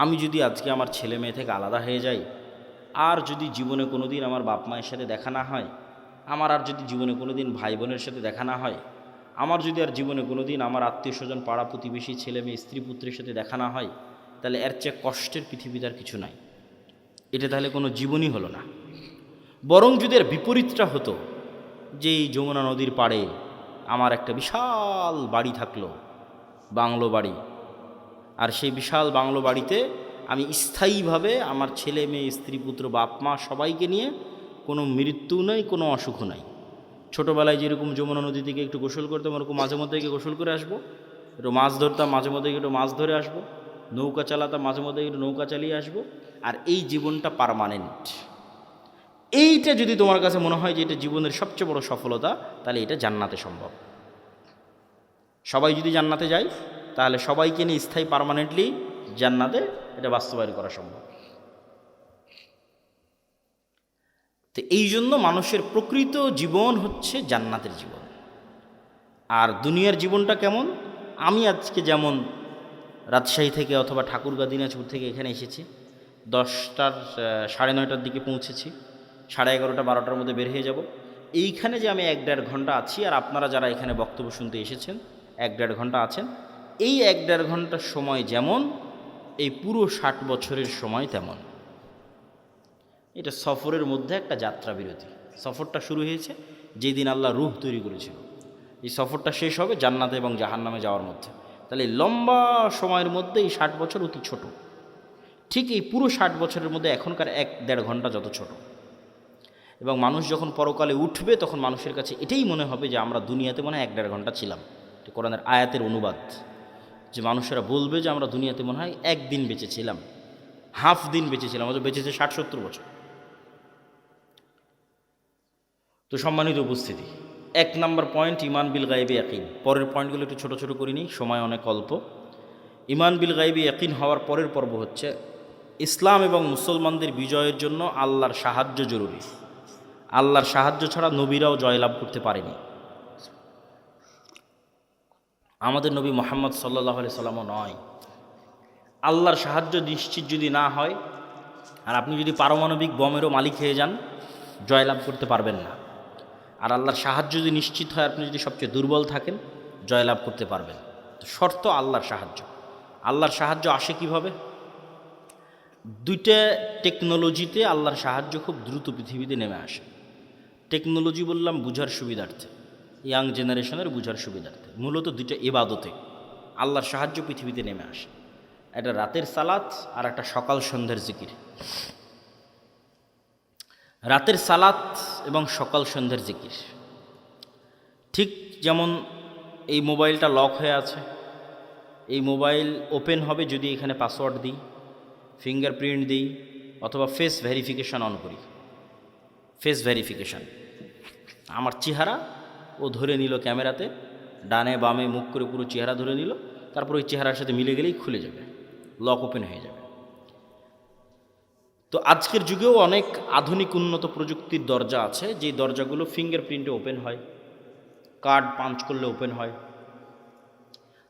আমি যদি আজকে আমার ছেলে মেয়ে থেকে আলাদা হয়ে যাই, আর যদি জীবনে কোনো দিন আমার বাপ মায়ের সাথে দেখা না হয়, আমার আর যদি জীবনে কোনো দিন ভাই বোনের সাথে দেখা না হয়, আমার যদি আর জীবনে কোনো দিন আমার আত্মীয় স্বজন পাড়া প্রতিবেশী ছেলে মেয়ে স্ত্রী পুত্রের সাথে দেখা না হয়, তাহলে এর চেয়ে কষ্টের পৃথিবীতে আর কিছু নাই। এটা তাহলে কোনো জীবনই হলো না। বরং যদি এর বিপরীতটা হতো, যে এই যমুনা নদীর পাড়ে আমার একটা বিশাল বাড়ি থাকলো, বাংলো বাড়ি, আর সেই বিশাল বাংলো বাড়িতে আমি স্থায়ীভাবে আমার ছেলে মেয়ে স্ত্রী পুত্র বাপ মা সবাইকে নিয়ে, কোনো মৃত্যু নেই, কোনো অসুখ নাই। ছোটোবেলায় যেরকম যমুনা নদী থেকে একটু গোসল করতাম, ওরকম মাঝে মধ্যে গিয়ে গোসল করে আসবো, একটু মাছ ধরতাম, মাঝে মধ্যে একটু মাছ ধরে আসবো, নৌকা চালাতাম, মাঝে মধ্যে একটু নৌকা চালিয়ে আসবো। আর এই জীবনটা পার্মানেন্ট। এইটা যদি তোমার কাছে মনে হয় যে এটা জীবনের সবচেয়ে বড় সফলতা, তাহলে এটা জান্নাতে সম্ভব। সবাই যদি জান্নাতে যায়, তাহলে সবাইকে নিয়ে স্থায়ী পার্মানেন্টলি জান্নাতে এটা বাস্তবায়ন করা সম্ভব। তো এই জন্য মানুষের প্রকৃত জীবন হচ্ছে জান্নাতের জীবন। আর দুনিয়ার জীবনটা কেমন? আমি আজকে যেমন রাজশাহী থেকে অথবা ঠাকুরগাঁ দিনাজপুর থেকে এখানে এসেছি, 10টার 9:30টার দিকে পৌঁছেছি, 11:30 12টার মধ্যে বের হয়ে যাব। এইখানে যে আমি 1-1.5 ঘন্টা আছি, আর আপনারা যারা এখানে বক্তব্য শুনতে এসেছেন 1-1.5 ঘন্টা আছেন, এই 1-1.5 ঘন্টার সময় যেমন, এই পুরো 60 বছরের সময় তেমন। এটা সফরের মধ্যে একটা যাত্রা বিরতি। সফরটা শুরু হয়েছে যেদিন আল্লাহ রূহ তৈরি করেছিল, এই সফরটা শেষ হবে জান্নাতে এবং জাহান্নামে যাওয়ার মধ্যে। তাহলে এই লম্বা সময়ের মধ্যে এই 60 বছর অতি ছোট। ঠিক এই পুরো 60 বছরের মধ্যে এখনকার 1-1.5 ঘন্টা যত ছোট। এবং মানুষ যখন পরকালে উঠবে, তখন মানুষের কাছে এটাই মনে হবে যে আমরা দুনিয়াতে মনে হয় 1-1.5 ঘন্টা ছিলাম। এটা কোরআনের আয়াতের অনুবাদ, যে মানুষেরা বলবে যে আমরা দুনিয়াতে মনে হয় একদিন বেঁচেছিলাম, হাফ দিন বেঁচেছিলাম, অথচ বেঁচেছে 60-70 বছর। তো সম্মানিত উপস্থিতি, 1 নম্বর পয়েন্ট ঈমান বিল গায়বি ইয়াকিন। পরের পয়েন্টগুলো একটু ছোটো ছোটো করিনি, সময় অনেক অল্প। ঈমান বিল গায়বি ইয়াকিন হওয়ার পরের পর্ব হচ্ছে ইসলাম এবং মুসলমানদের বিজয়ের জন্য আল্লাহর সাহায্য জরুরি। আল্লাহর সাহায্য ছাড়া নবীরাও জয়লাভ করতে পারেনি। আমাদের নবী মুহাম্মদ সাল্লাল্লাহু আলাইহি সাল্লামও নয়। আল্লাহর সাহায্য নিশ্চিত যদি না হয়, আর আপনি যদি পারমাণবিক বমেরও মালিক হয়ে যান, জয়লাভ করতে পারবেন না। আর আল্লাহর সাহায্য যদি নিশ্চিত হয়, আপনি যদি সবচেয়ে দুর্বল থাকেন, জয়লাভ করতে পারবেন। তো শর্ত আল্লাহর সাহায্য। আল্লাহর সাহায্য আসে কিভাবে? 2টা টেকনোলজিতে আল্লাহর সাহায্য খুব দ্রুত পৃথিবীতে নেমে আসে। টেকনোলজি বললাম বুঝার সুবিধার্থে, ইয়াং জেনারেশনের বুঝার সুবিধার্থে। মূলত 2টা ইবাদতে আল্লাহর সাহায্য পৃথিবীতে নেমে আসে। একটা রাতের সালাত আর একটা সকাল সন্ধ্যার জিকির। রাতের সালাত এবং সকাল সন্ধ্যার জিকির। ঠিক যেমন এই মোবাইলটা লক হয়ে আছে, এই মোবাইল ওপেন হবে যদি এখানে পাসওয়ার্ড দিই, ফিঙ্গারপ্রিন্ট দিই, অথবা ফেস ভেরিফিকেশান অন করি। ফেস ভেরিফিকেশান, আমার চেহারা ও ধরে নিল ক্যামেরাতে, ডানে বামে মুখ করে পুরো চেহারা ধরে নিল, তারপর ওই চেহারার সাথে মিলে গেলেই খুলে যাবে, লক ওপেন হয়ে যাবে। তো আজকের যুগেও অনেক আধুনিক উন্নত প্রযুক্তির দরজা আছে, যেই দরজাগুলো ফিঙ্গারপ্রিন্টে ওপেন হয়, কার্ড পাঞ্চ করলে ওপেন হয়।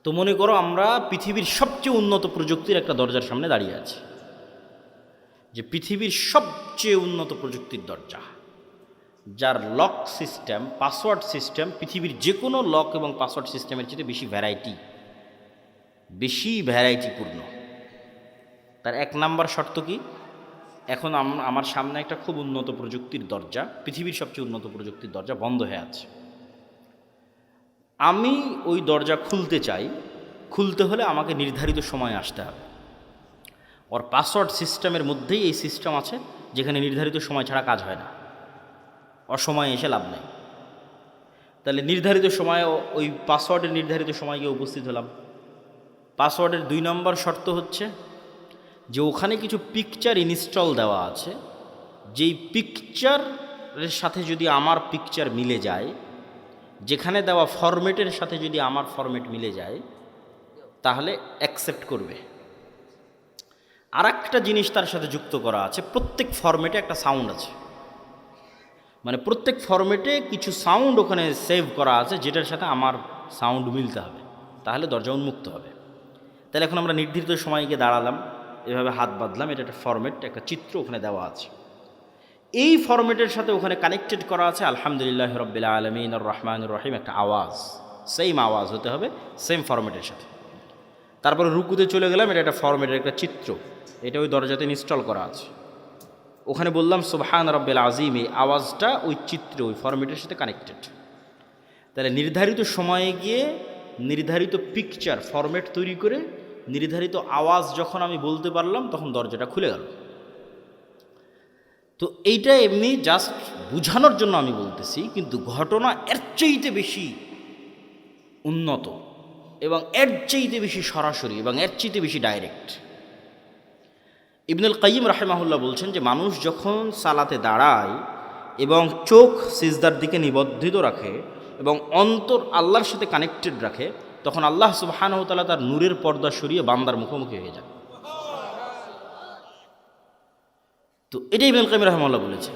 তো মনে করো আমরা পৃথিবীর সবচেয়ে উন্নত প্রযুক্তির একটা দরজার সামনে দাঁড়িয়ে আছি, যে পৃথিবীর সবচেয়ে উন্নত প্রযুক্তির দরজা, যার লক সিস্টেম, পাসওয়ার্ড সিস্টেম পৃথিবীর যে কোনো লক এবং পাসওয়ার্ড সিস্টেমের চেয়ে বেশি ভ্যারাইটিপূর্ণ। তার 1 নাম্বার শর্ত কি? এখন আমার সামনে একটা খুব উন্নত প্রযুক্তির দরজা, পৃথিবীর সবচেয়ে উন্নত প্রযুক্তির দরজা বন্ধ হয়ে আছে। আমি ওই দরজা খুলতে চাই। খুলতে হলে আমাকে নির্ধারিত সময়ে আসতে হবে। ওর পাসওয়ার্ড সিস্টেমের মধ্যেই এই সিস্টেম আছে যেখানে নির্ধারিত সময় ছাড়া কাজ হয় না, অসময়ে এসে লাভ নেই। তাহলে নির্ধারিত সময়ে ওই পাসওয়ার্ডের নির্ধারিত সময় গিয়ে উপস্থিত হলাম। পাসওয়ার্ডের 2 নম্বর শর্ত হচ্ছে যে ওখানে কিছু পিকচার ইনস্টল দেওয়া আছে, যেই পিকচারের সাথে যদি আমার পিকচার মিলে যায়, যেখানে দেওয়া ফরম্যাটের সাথে যদি আমার ফরম্যাট মিলে যায়, তাহলে অ্যাকসেপ্ট করবে। আর একটা জিনিস তার সাথে যুক্ত করা আছে, প্রত্যেক ফরম্যাটে একটা সাউন্ড আছে, মানে প্রত্যেক ফরম্যাটে কিছু সাউন্ড ওখানে সেভ করা আছে যেটার সাথে আমার সাউন্ড মিলতে হবে, তাহলে দরজা উন্মুক্ত হবে। তাহলে এখন আমরা নির্ধারিত সময় গিয়ে দাঁড়ালাম, এভাবে হাত বাঁধলাম, এটা একটা ফরম্যাট, একটা চিত্র ওখানে দেওয়া আছে। এই ফরম্যাটের সাথে ওখানে কানেক্টেড করা আছে আলহামদুলিল্লাহ রাব্বিল আলামিন আর রহমানুর রহিম, একটা আওয়াজ, সেম আওয়াজ হতে হবে, সেম ফরম্যাটের সাথে। তারপরে রুকুতে চলে গেলাম, এটা একটা ফরম্যাটের একটা চিত্র, এটা ওই দরজাতে ইনস্টল করা আছে। ওখানে বললাম সুবহান রাব্বিল আযীম, এই আওয়াজটা ওই চিত্র, ওই ফরম্যাটের সাথে কানেক্টেড। তাহলে নির্ধারিত সময়ে গিয়ে নির্ধারিত পিকচার ফরম্যাট তৈরি করে নির্ধারিত আওয়াজ যখন আমি বলতে পারলাম, তখন দরজাটা খুলে গেল। তো এইটা এমনি জাস্ট বুঝানোর জন্য আমি বলতেছি, কিন্তু ঘটনা এর চাইতে বেশি উন্নত এবং এর চাইতে বেশি সরাসরি এবং এর চাইতে বেশি ডাইরেক্ট। ইবনুল কাইয়িম রাহিমাহুল্লাহ বলছেন যে মানুষ যখন সালাতে দাঁড়ায় এবং চোখ সিজদার দিকে নিবদ্ধিত রাখে এবং অন্তর আল্লাহর সাথে কানেক্টেড রাখে, তখন আল্লাহ সুবহানাহু ওয়া তাআলা তার নূরের পর্দা সরিয়ে বান্দার মুখোমুখি হয়ে যায়। তো এটাই ইবনুল কাইয়িম রাহিমাহুল্লাহ বলেছে।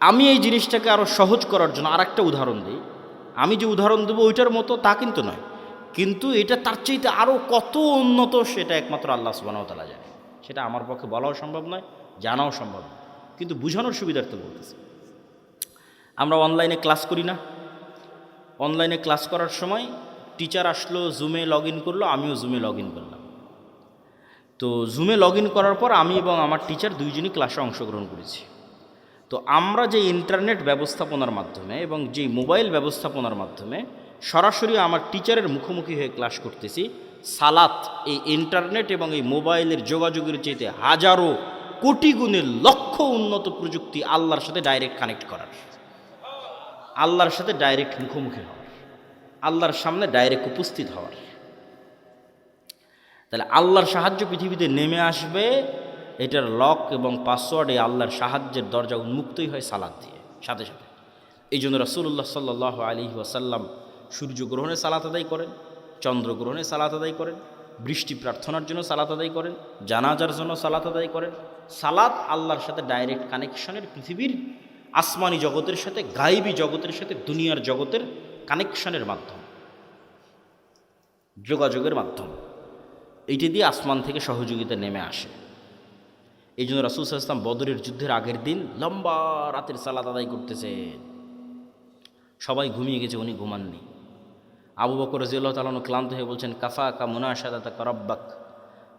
আমি এই জিনিসটাকে আরও সহজ করার জন্য আর একটা উদাহরণ দিই। আমি যে উদাহরণ দেবো ওইটার মতো তা কিন্তু নয়, কিন্তু এটা তার চাইতে আরও কত উন্নত সেটা একমাত্র আল্লাহ সুবহানাহু ওয়া তাআলা জানে। সেটা আমার পক্ষে বলাও সম্ভব নয়, জানাও সম্ভব নয়, কিন্তু বুঝানোর সুবিধার্থে বলতেছি। আমরা অনলাইনে ক্লাস করি না? অনলাইনে ক্লাস করার সময় টিচার আসলো, জুমে লগ ইন করলো, আমিও জুমে লগ ইন করলাম। তো জুমে লগ ইন করার পর আমি এবং আমার টিচার দুইজনই ক্লাসে অংশগ্রহণ করেছি। তো আমরা যে ইন্টারনেট ব্যবস্থাপনার মাধ্যমে এবং যে মোবাইল ব্যবস্থাপনার মাধ্যমে সরাসরি আমার টিচারের মুখোমুখি হয়ে ক্লাস করতেছি, সালাত এই ইন্টারনেট এবং এই মোবাইলের যোগাযোগের চাইতে হাজারো কোটি গুণের লক্ষ উন্নত প্রযুক্তি আল্লাহর সাথে ডাইরেক্ট কানেক্ট করার, আল্লাহর সাথে ডাইরেক্ট মুখোমুখি হওয়ার, আল্লাহর সামনে ডাইরেক্ট উপস্থিত হওয়ার। তাহলে আল্লাহর সাহায্য পৃথিবীতে নেমে আসবে, এটার লক এবং পাসওয়ার্ড এই আল্লাহর সাহায্যের দরজা উন্মুক্তই হয় সালাত দিয়ে সাথে সাথে। এই জন্য রাসূলুল্লাহ সাল্লাল্লাহু আলাইহি ওয়াসাল্লাম সূর্যগ্রহণে সালাত আদায় করেন, চন্দ্রগ্রহণে সালাত আদায় করেন, বৃষ্টি প্রার্থনার জন্য সালাত আদায় করেন, জানাজার জন্য সালাত আদায় করেন। সালাত আল্লাহর সাথে ডাইরেক্ট কানেকশনের, পৃথিবীর আসমানি জগতের সাথে, গায়েবী জগতের সাথে, দুনিয়ার জগতের কানেকশনের মাধ্যম, যোগাযোগের মাধ্যম। এইটি দিয়ে আসমান থেকে সহযোগিতা নেমে আসে। এই জন্য রাসূল সাল্লাল্লাহু আলাইহি ওয়াসাল্লাম বদরের যুদ্ধের আগের দিন লম্বা রাতের সালাত আদায় করতেছে, সবাই ঘুমিয়ে গেছে, উনি ঘুমাননি। আবু বকর রাদিয়াল্লাহু তাআলা আনহু ক্লান্ত হয়ে বলছেন, কাফা কা মুনাশাদাতাকা রাব্বাক,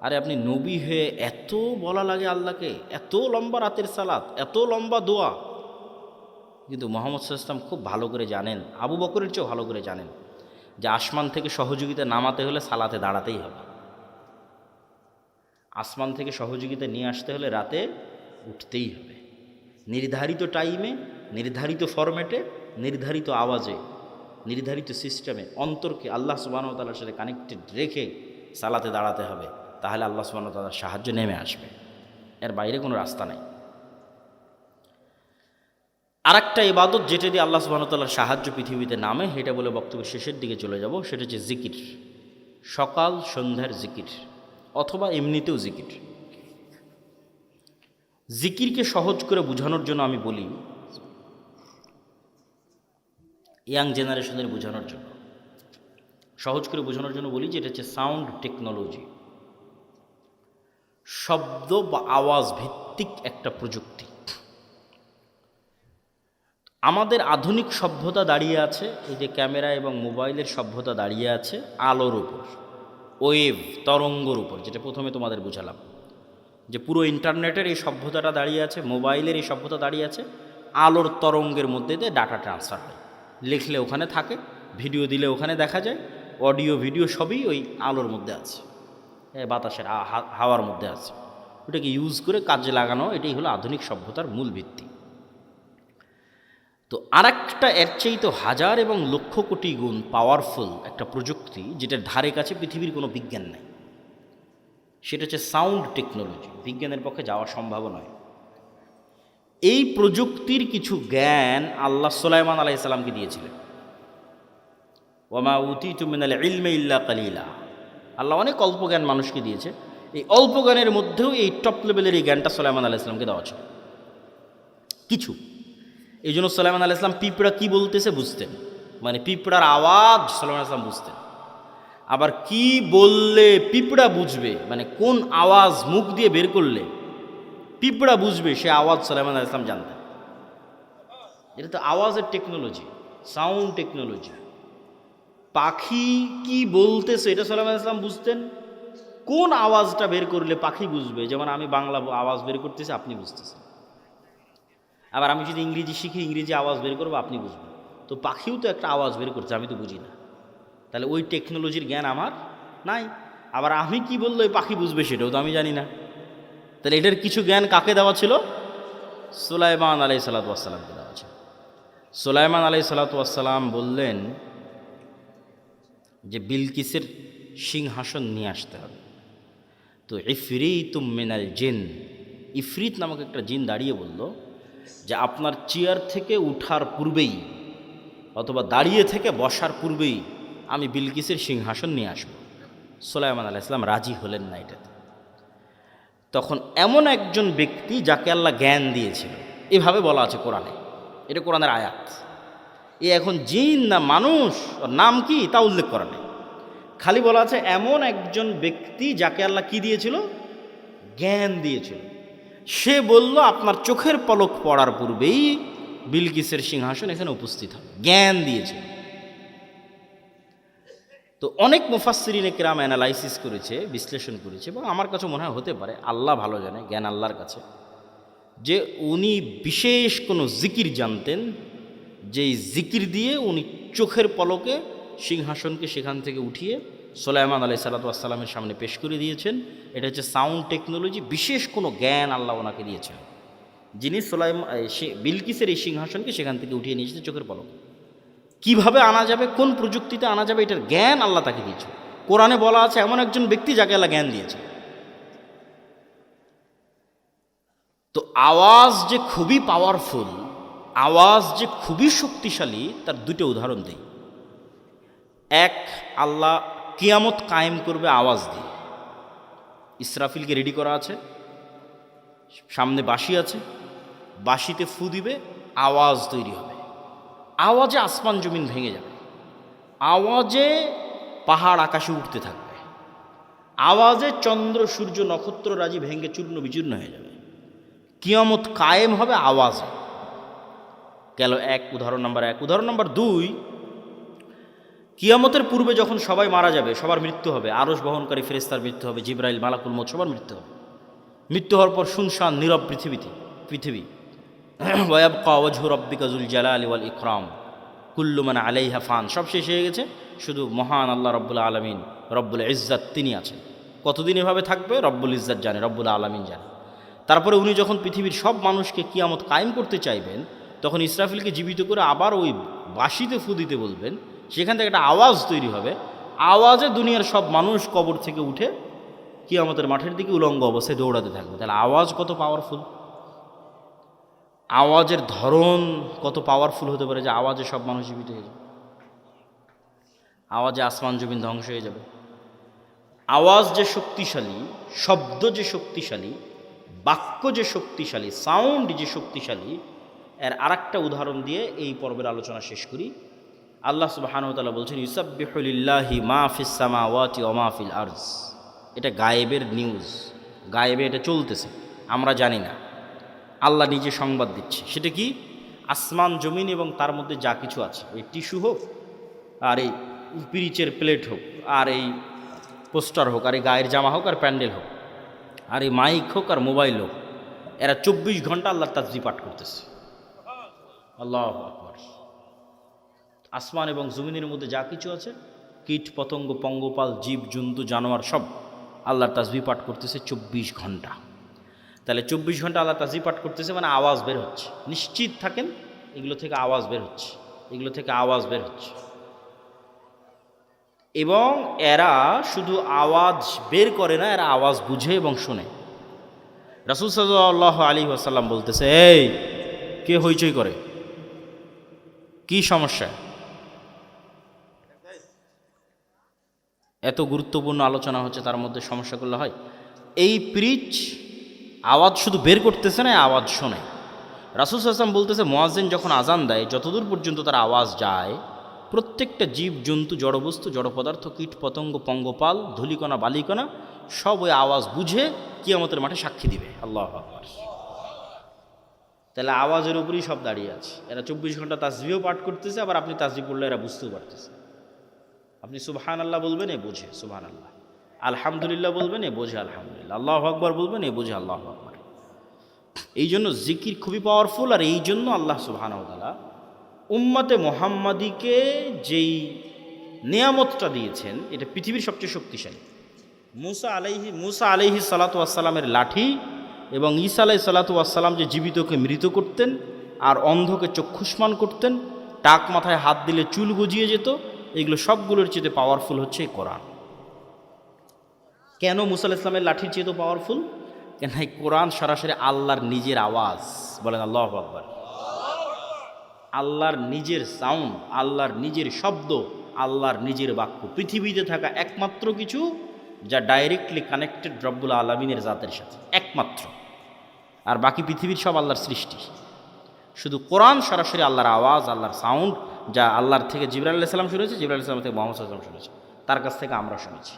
আরে আপনি নবী হয়ে এত বলা লাগে আল্লাহকে, এত লম্বা রাতের সালাত, এত লম্বা দোয়া। কিন্তু মুহাম্মদ সাল্লাল্লাহু আলাইহি ওয়াসাল্লাম খুব ভালো করে জানেন, আবু বকরের চেয়েও ভালো করে জানেন যে আসমান থেকে সহযোগিতা নামাতে হলে সালাতে দাঁড়াতেই হবে, আসমান থেকে সহযোগিতা নিয়ে আসতে হলে রাতে উঠতেই হবে, নির্ধারিত টাইমে, নির্ধারিত ফরম্যাটে, নির্ধারিত আওয়াজে, নির্ধারিত সিস্টেমে অন্তরকে আল্লাহ সুবহানাহু ওয়া তাআলার সাথে কানেক্টেড রেখে সালাতে দাঁড়াতে হবে। তাহলে আল্লাহ সুবহানাহু ওয়া তাআলার সাহায্য নেমে আসবে, এর বাইরে কোনো রাস্তা নাই। আর একটা ইবাদত যেটা দিয়ে আল্লাহ সুবহানাহু ওয়া তাআলার সাহায্য পৃথিবীতে নামে, এটা বলে বক্তব্য শেষের দিকে চলে যাব, সেটা হচ্ছে জিকির, সকাল সন্ধ্যার জিকির অথবা এমনিতেও জিকির। জিকিরকে সহজ করে বোঝানোর জন্য আমি বলি, ইয়াং জেনারেশনের বোঝানোর জন্য, সহজ করে বোঝানোর জন্য বলি যে এটা হচ্ছে সাউন্ড টেকনোলজি, শব্দ বা আওয়াজ ভিত্তিক একটা প্রযুক্তি। আমাদের আধুনিক সভ্যতা দাঁড়িয়ে আছে, এই যে ক্যামেরা এবং মোবাইলের সভ্যতা দাঁড়িয়ে আছে আলোর উপর, ওয়েভ তরঙ্গর উপর, যেটা প্রথমে তোমাদের বুঝালাম যে পুরো ইন্টারনেটের এই সভ্যতাটা দাঁড়িয়ে আছে, মোবাইলের এই সভ্যতা দাঁড়িয়ে আছে আলোর তরঙ্গের মধ্যে দিয়ে ডাটা ট্রান্সফার হয়। লিখলে ওখানে থাকে, ভিডিও দিলে ওখানে দেখা যায়, অডিও ভিডিও সবই ওই আলোর মধ্যে আছে, বাতাসের হাওয়ার মধ্যে আছে। ওটাকে ইউজ করে কাজে লাগানো, এটাই হলো আধুনিক সভ্যতার মূল ভিত্তি। তো আরেকটা এর চেয়ে তো হাজার এবং লক্ষ কোটি গুণ পাওয়ারফুল একটা প্রযুক্তি, যেটার ধারে কাছে পৃথিবীর কোনো বিজ্ঞান নাই, সেটা হচ্ছে সাউন্ড টেকনোলজি। বিজ্ঞানের পক্ষে যাওয়া সম্ভব নয়। এই প্রযুক্তির কিছু জ্ঞান আল্লাহ সুলাইমান আলাইহিস সালামকে দিয়েছিলেন। ওয়ামা উতিতু মিনাল ইলমি ইল্লা কালিলা। আল্লাহ অনেক অল্প জ্ঞান মানুষকে দিয়েছে। এই অল্প জ্ঞানের মধ্যেও এই টপ লেভেলের এই জ্ঞানটা সুলাইমান আলাইহিস সালামকে দেওয়া ছিল কিছু। এই জন্য সুলাইমান আলাইহিস সালাম পিঁপড়া কী বলতেছে বুঝতেন, মানে পিঁপড়ার আওয়াজ সুলাইমান আলাইহিস সালাম বুঝতেন। আবার কি বললে পিঁপড়া বুঝবে, মানে কোন আওয়াজ মুখ দিয়ে বের করলে পিঁপড়া বুঝবে, সে আওয়াজ সুলাইমান আলাইহিস সালাম জানতেন। এটা তো আওয়াজের টেকনোলজি, সাউন্ড টেকনোলজি। পাখি কি বলতেছে এটা সুলাইমান আলাইহিস সালাম বুঝতেন। কোন আওয়াজটা বের করলে পাখি বুঝবে, যেমন আমি বাংলা আওয়াজ বের করতেছি, আপনি বুঝতেছেন। আবার আমি যদি ইংরেজি শিখি, ইংরেজি আওয়াজ বের করবো, আপনি বুঝবেন। তো পাখিও তো একটা আওয়াজ বের করছে, আমি তো বুঝি না। তাহলে ওই টেকনোলজির জ্ঞান আমার নাই। আবার আমি কি বললো ওই পাখি বুঝবে, সেটাও তো আমি জানি না। তাহলে এটার কিছু জ্ঞান কাকে দেওয়া ছিল? সুলাইমান আলাইহিস সালাতু দেওয়া ছিল। সুলাইমান আলাইহিস সালাতু বললেন যে বিলকিসের সিংহাসন নিয়ে আসতে হবে। তো ইফরিতুম মিনাল জিন, ইফরিত নামক একটা জিন দাঁড়িয়ে বলল যে আপনার চেয়ার থেকে উঠার পূর্বেই অথবা দাঁড়িয়ে থেকে বসার পূর্বেই আমি বিলকিসের সিংহাসন নিয়ে আসব। সুলাইমান আলাইহিস সালাম রাজি হলেন না এটাতে। তখন এমন একজন ব্যক্তি যাকে আল্লাহ জ্ঞান দিয়েছিল, এভাবে বলা আছে কোরআনে, এটা কোরআনের আয়াত। এ এখন জিন না মানুষ, ওর নাম কি তা উল্লেখ করা নেই, খালি বলা আছে এমন একজন ব্যক্তি যাকে আল্লাহ কি দিয়েছিল? জ্ঞান দিয়েছিল। সে বলল আপনার চোখের পলক পড়ার পূর্বেই বিলকিসের সিংহাসন এখানে উপস্থিত হবে, জ্ঞান দিয়েছিল। তো অনেক মুফাসসিরিনে কেরাম অ্যানালাইসিস করেছে, বিশ্লেষণ করেছে, এবং আমার কাছে মনে হয় হতে পারে, আল্লাহ ভালো জানে, জ্ঞান আল্লাহর কাছে, যে উনি বিশেষ কোনো জিকির জানতেন, যেই জিকির দিয়ে উনি চোখের পলকে সিংহাসনকে সেখান থেকে উঠিয়ে সুলাইমান আলাইহিস সালামের সামনে পেশ করে দিয়েছেন। এটা হচ্ছে সাউন্ড টেকনোলজি, বিশেষ কোনো জ্ঞান আল্লাহ ওনাকে দিয়েছেন, যিনি বিলকিসের এই সিংহাসনকে সেখান থেকে উঠিয়ে নিয়ে এসেছে চোখের পলকে। কিভাবে আনা যাবে, কোন প্রযুক্তিতে আনা যাবে, এটার জ্ঞান আল্লাহ তাকে দিয়েছে। কোরআনে বলা আছে এমন একজন ব্যক্তি যাকে আল্লাহ জ্ঞান দিয়েছে। তো আওয়াজ যে খুবই পাওয়ারফুল, আওয়াজ যে খুবই শক্তিশালী, তার দুটো উদাহরণ দিই। এক, আল্লাহ কিয়ামত কায়েম করবে আওয়াজ দিয়ে। ইসরাফিলকে রেডি করা আছে, সামনে বাঁশি আছে, বাঁশিতে ফু দিবে, আওয়াজ তৈরি হবে, আওয়াজে আসমান জমিন ভেঙে যাবে, আওয়াজে পাহাড় আকাশে উঠতে থাকবে, আওয়াজে চন্দ্র সূর্য নক্ষত্র রাজি ভেঙে চূর্ণ বিচূর্ণ হয়ে যাবে। কিয়ামত কায়েম হবে আওয়াজে। গেল এক, উদাহরণ নাম্বার এক। উদাহরণ নাম্বার দুই, কিয়ামতের পূর্বে যখন সবাই মারা যাবে, সবার মৃত্যু হবে, আরশ বহনকারী ফেরেশতার মৃত্যু হবে, জিবরাইল, মালাকুল মউত, সবার মৃত্যু হবে। মৃত্যু হওয়ার পর শুনশান নীরব পৃথিবী। ওয়ায়াবকা ওয়াজহু রাব্বিকা যুল জালালি ওয়াল ইকরাম কুল্লু মান আলাইহা ফান, সব শেষ হয়ে গেছে, শুধু মহান আল্লাহ রব্বুল আলামিন, রব্বুল ইজ্জাত, তিনি আছেন। কতদিন এভাবে থাকবে রব্বুল ইজ্জাত জানে, রব্বুল আলামিন জানে। তারপরে উনি যখন পৃথিবীর সব মানুষকে কিয়ামত কায়েম করতে চাইবেন, তখন ইসরাফিলকে জীবিত করে আবার ওই বাঁশিতে ফু দিতে বলবেন, সেখান থেকে একটা আওয়াজ তৈরি হবে, আওয়াজে দুনিয়ার সব মানুষ কবর থেকে উঠে কিয়ামতের মাঠের দিকে উলঙ্গ অবস্থায় দৌড়াতে থাকবে। তাহলে আওয়াজ কত পাওয়ারফুল, আওয়াজের ধরন কত পাওয়ারফুল হতে পারে যে আওয়াজে সব মানুষ জীবিত হয়ে যাবে, আওয়াজে আসমান জমিন ধ্বংস হয়ে যাবে। আওয়াজ যে শক্তিশালী, শব্দ যে শক্তিশালী, বাক্য যে শক্তিশালী, সাউন্ড যে শক্তিশালী, এর আরেকটা উদাহরণ দিয়ে এই পর্বের আলোচনা শেষ করি। আল্লাহ সুবহানাহু ওয়া তাআলা বলছেন, ইউসাব্বিহু লিল্লাহি মা ফিস সামাওয়াতি ওয়া মা ফিল আরজ। এটা গায়েবের নিউজ, গায়েবে এটা চলতেছে, আমরা জানি না, আল্লাহ নিজে সংবাদ দিচ্ছে। সেটা কি? আসমান জমিন এবং তার মধ্যে যা কিছু আছে, এই টিস্যু হোক, আর এই পিরিচের প্লেট হোক, আর এই পোস্টার হোক, আর এই গায়ের জামা হোক, আর প্যান্ডেল হোক, আর এই মাইক হোক আর মোবাইল হোক, এরা 24 ঘন্টা আল্লাহর তাসবিহ পাঠ করতেছে। আল্লাহু আকবার। আসমান এবং জমিনের মধ্যে যা কিছু আছে, কীট পতঙ্গ পঙ্গপাল জীব জন্তু জানোয়ার সব আল্লাহর তাসবিহ পাঠ করতেছে 24 ঘন্টা। তাহলে 24 ঘন্টা আল্লাহ তাসবিহ পাঠ করতেছে মানে আওয়াজ বের হচ্ছে। নিশ্চিত থাকেন এগুলো থেকে আওয়াজ বের হচ্ছে, এগুলো থেকে আওয়াজ বের হচ্ছে। এবং এরা শুধু আওয়াজ বের করে না, এরা আওয়াজ বুঝে এবং শোনে। রাসূল সাল্লাল্লাহু আলাইহি ওয়াসাল্লাম বলতেছে, এই কে হইচই করে, কি সমস্যা? এত গুরুত্বপূর্ণ আলোচনা হচ্ছে, তার মধ্যে সমস্যা করলে হয়? এই প্রিচ আওয়াজ শুধু বের করতেছে না, আওয়াজ শোনে। রাসূল সাল্লাল্লাহু আলাইহি ওয়াসাল্লাম বলতেছে, মুয়াজ্জিন যখন আজান দেয়, যতদূর পর্যন্ত তার আওয়াজ যায়, প্রত্যেকটা জীব জন্তু জড়বস্তু জড় পদার্থ কীট পতঙ্গ পঙ্গপাল ধূলিকণা বালিকণা সব ওই আওয়াজ বুঝে কিয়ামতের মাঠে সাক্ষী দিবে। আল্লাহু আকবার। তাহলে আওয়াজের উপরেই সব দাঁড়িয়ে আছে। এরা 24 ঘন্টা তাসবিহও পাঠ করতেছে, আবার আপনি তাসবিহ পড়লে এরা বুঝতেও পারতেছে। আপনি সুবহানাল্লাহ বলবেন, এ বোঝে সুবহানাল্লাহ। আলহামদুলিল্লাহ বলবেন, এ বোঝে আলহামদুলিল্লাহ। আল্লাহু আকবার বলবেন, এ বোঝে আল্লাহু আকবার। এই জন্য জিকির খুবই পাওয়ারফুল। আর এই জন্য আল্লাহ সুবহানাহু ওয়া তাআলা উম্মতে মুহাম্মাদিকে যেই নিয়ামতটা দিয়েছেন, এটা পৃথিবীর সবচেয়ে শক্তিশালী। মুসা আলাইহি সালাতু ওয়াসসালামের লাঠি এবং ঈসা আলাইহিস সালাতু ওয়াসসালাম যে জীবিতকে মৃত করতেন আর অন্ধকে চক্ষুষ্মান করতেন, টাক মাথায় হাত দিলে চুল গজিয়ে যেত, এগুলো সবগুলোর চেয়ে পাওয়ারফুল হচ্ছে এই কোরআন। কেন মুসা আলাইহিস সালামের লাঠির চেয়ে তো পাওয়ারফুল? কেন এই কোরআন সরাসরি আল্লাহর নিজের আওয়াজ। বলেন আল্লাহু আকবার। আল্লাহর নিজের সাউন্ড, আল্লাহর নিজের শব্দ, আল্লাহর নিজের বাক্য। পৃথিবীতে থাকা একমাত্র কিছু যা ডাইরেক্টলি কানেক্টেড রব্বুল আলামিনের জাতের সাথে, একমাত্র। আর বাকি পৃথিবীর সব আল্লাহর সৃষ্টি। শুধু কোরআন সরাসরি আল্লাহর আওয়াজ, আল্লাহর সাউন্ড, যা আল্লাহর থেকে জিবরাইল আলাইহিস সালাম শুনেছে, জিবরাইল আলাইহিস সালাম থেকে মুহাম্মদ সাল্লাল্লাহু আলাইহি ওয়াসাল্লাম শুনেছে, তার কাছ থেকে আমরা শুনেছি।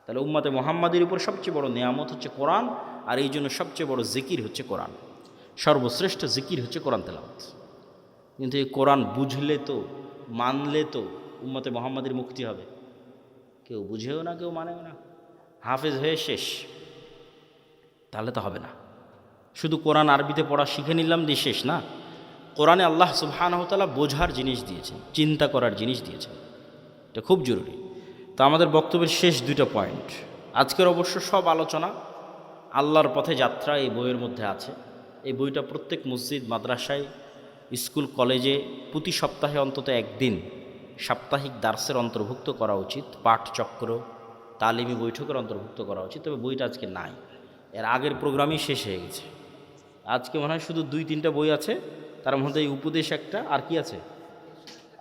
তাহলে উম্মতে মুহাম্মাদের উপর সবচেয়ে বড় নিয়ামত হচ্ছে কোরআন। আর এই জন্য সবচেয়ে বড় জিকির হচ্ছে কোরআন। সর্বশ্রেষ্ঠ জিকির হচ্ছে কোরআন তেলাওয়াত। কিন্তু এই কোরআন বুঝলে তো, মানলে তো উম্মতে মুহাম্মাদের মুক্তি হবে। কেউ বুঝেও না, কেউ মানেও না, হাফেজ হয়ে শেষ, তাহলে তো হবে না। শুধু কোরআন আরবিতে পড়া শিখে নিলাম দিয়ে শেষ না। কোরআনে আল্লাহ সুবহানাহু ওয়া তাআলা বোঝার জিনিস দিয়েছেন, চিন্তা করার জিনিস দিয়েছেন। এটা খুব জরুরি। তো আমাদের বক্তব্যের শেষ দুটো পয়েন্ট। আজকের অবশ্য সব আলোচনা আল্লাহর পথে যাত্রা এই বইয়ের মধ্যে আছে। এই বইটা প্রত্যেক মসজিদ, মাদ্রাসায়, স্কুল, কলেজে প্রতি সপ্তাহে অন্তত একদিন সাপ্তাহিক দার্সের অন্তর্ভুক্ত করা উচিত। পাঠচক্র, তালিমি বৈঠকের অন্তর্ভুক্ত করা উচিত। তবে বইটা আজকে নাই, এর আগের প্রোগ্রামই শেষ হয়ে গেছে। আজকে মনে হয় শুধু 2-3টা বই আছে, তার মধ্যে এই উপদেশ একটা, আর কি আছে,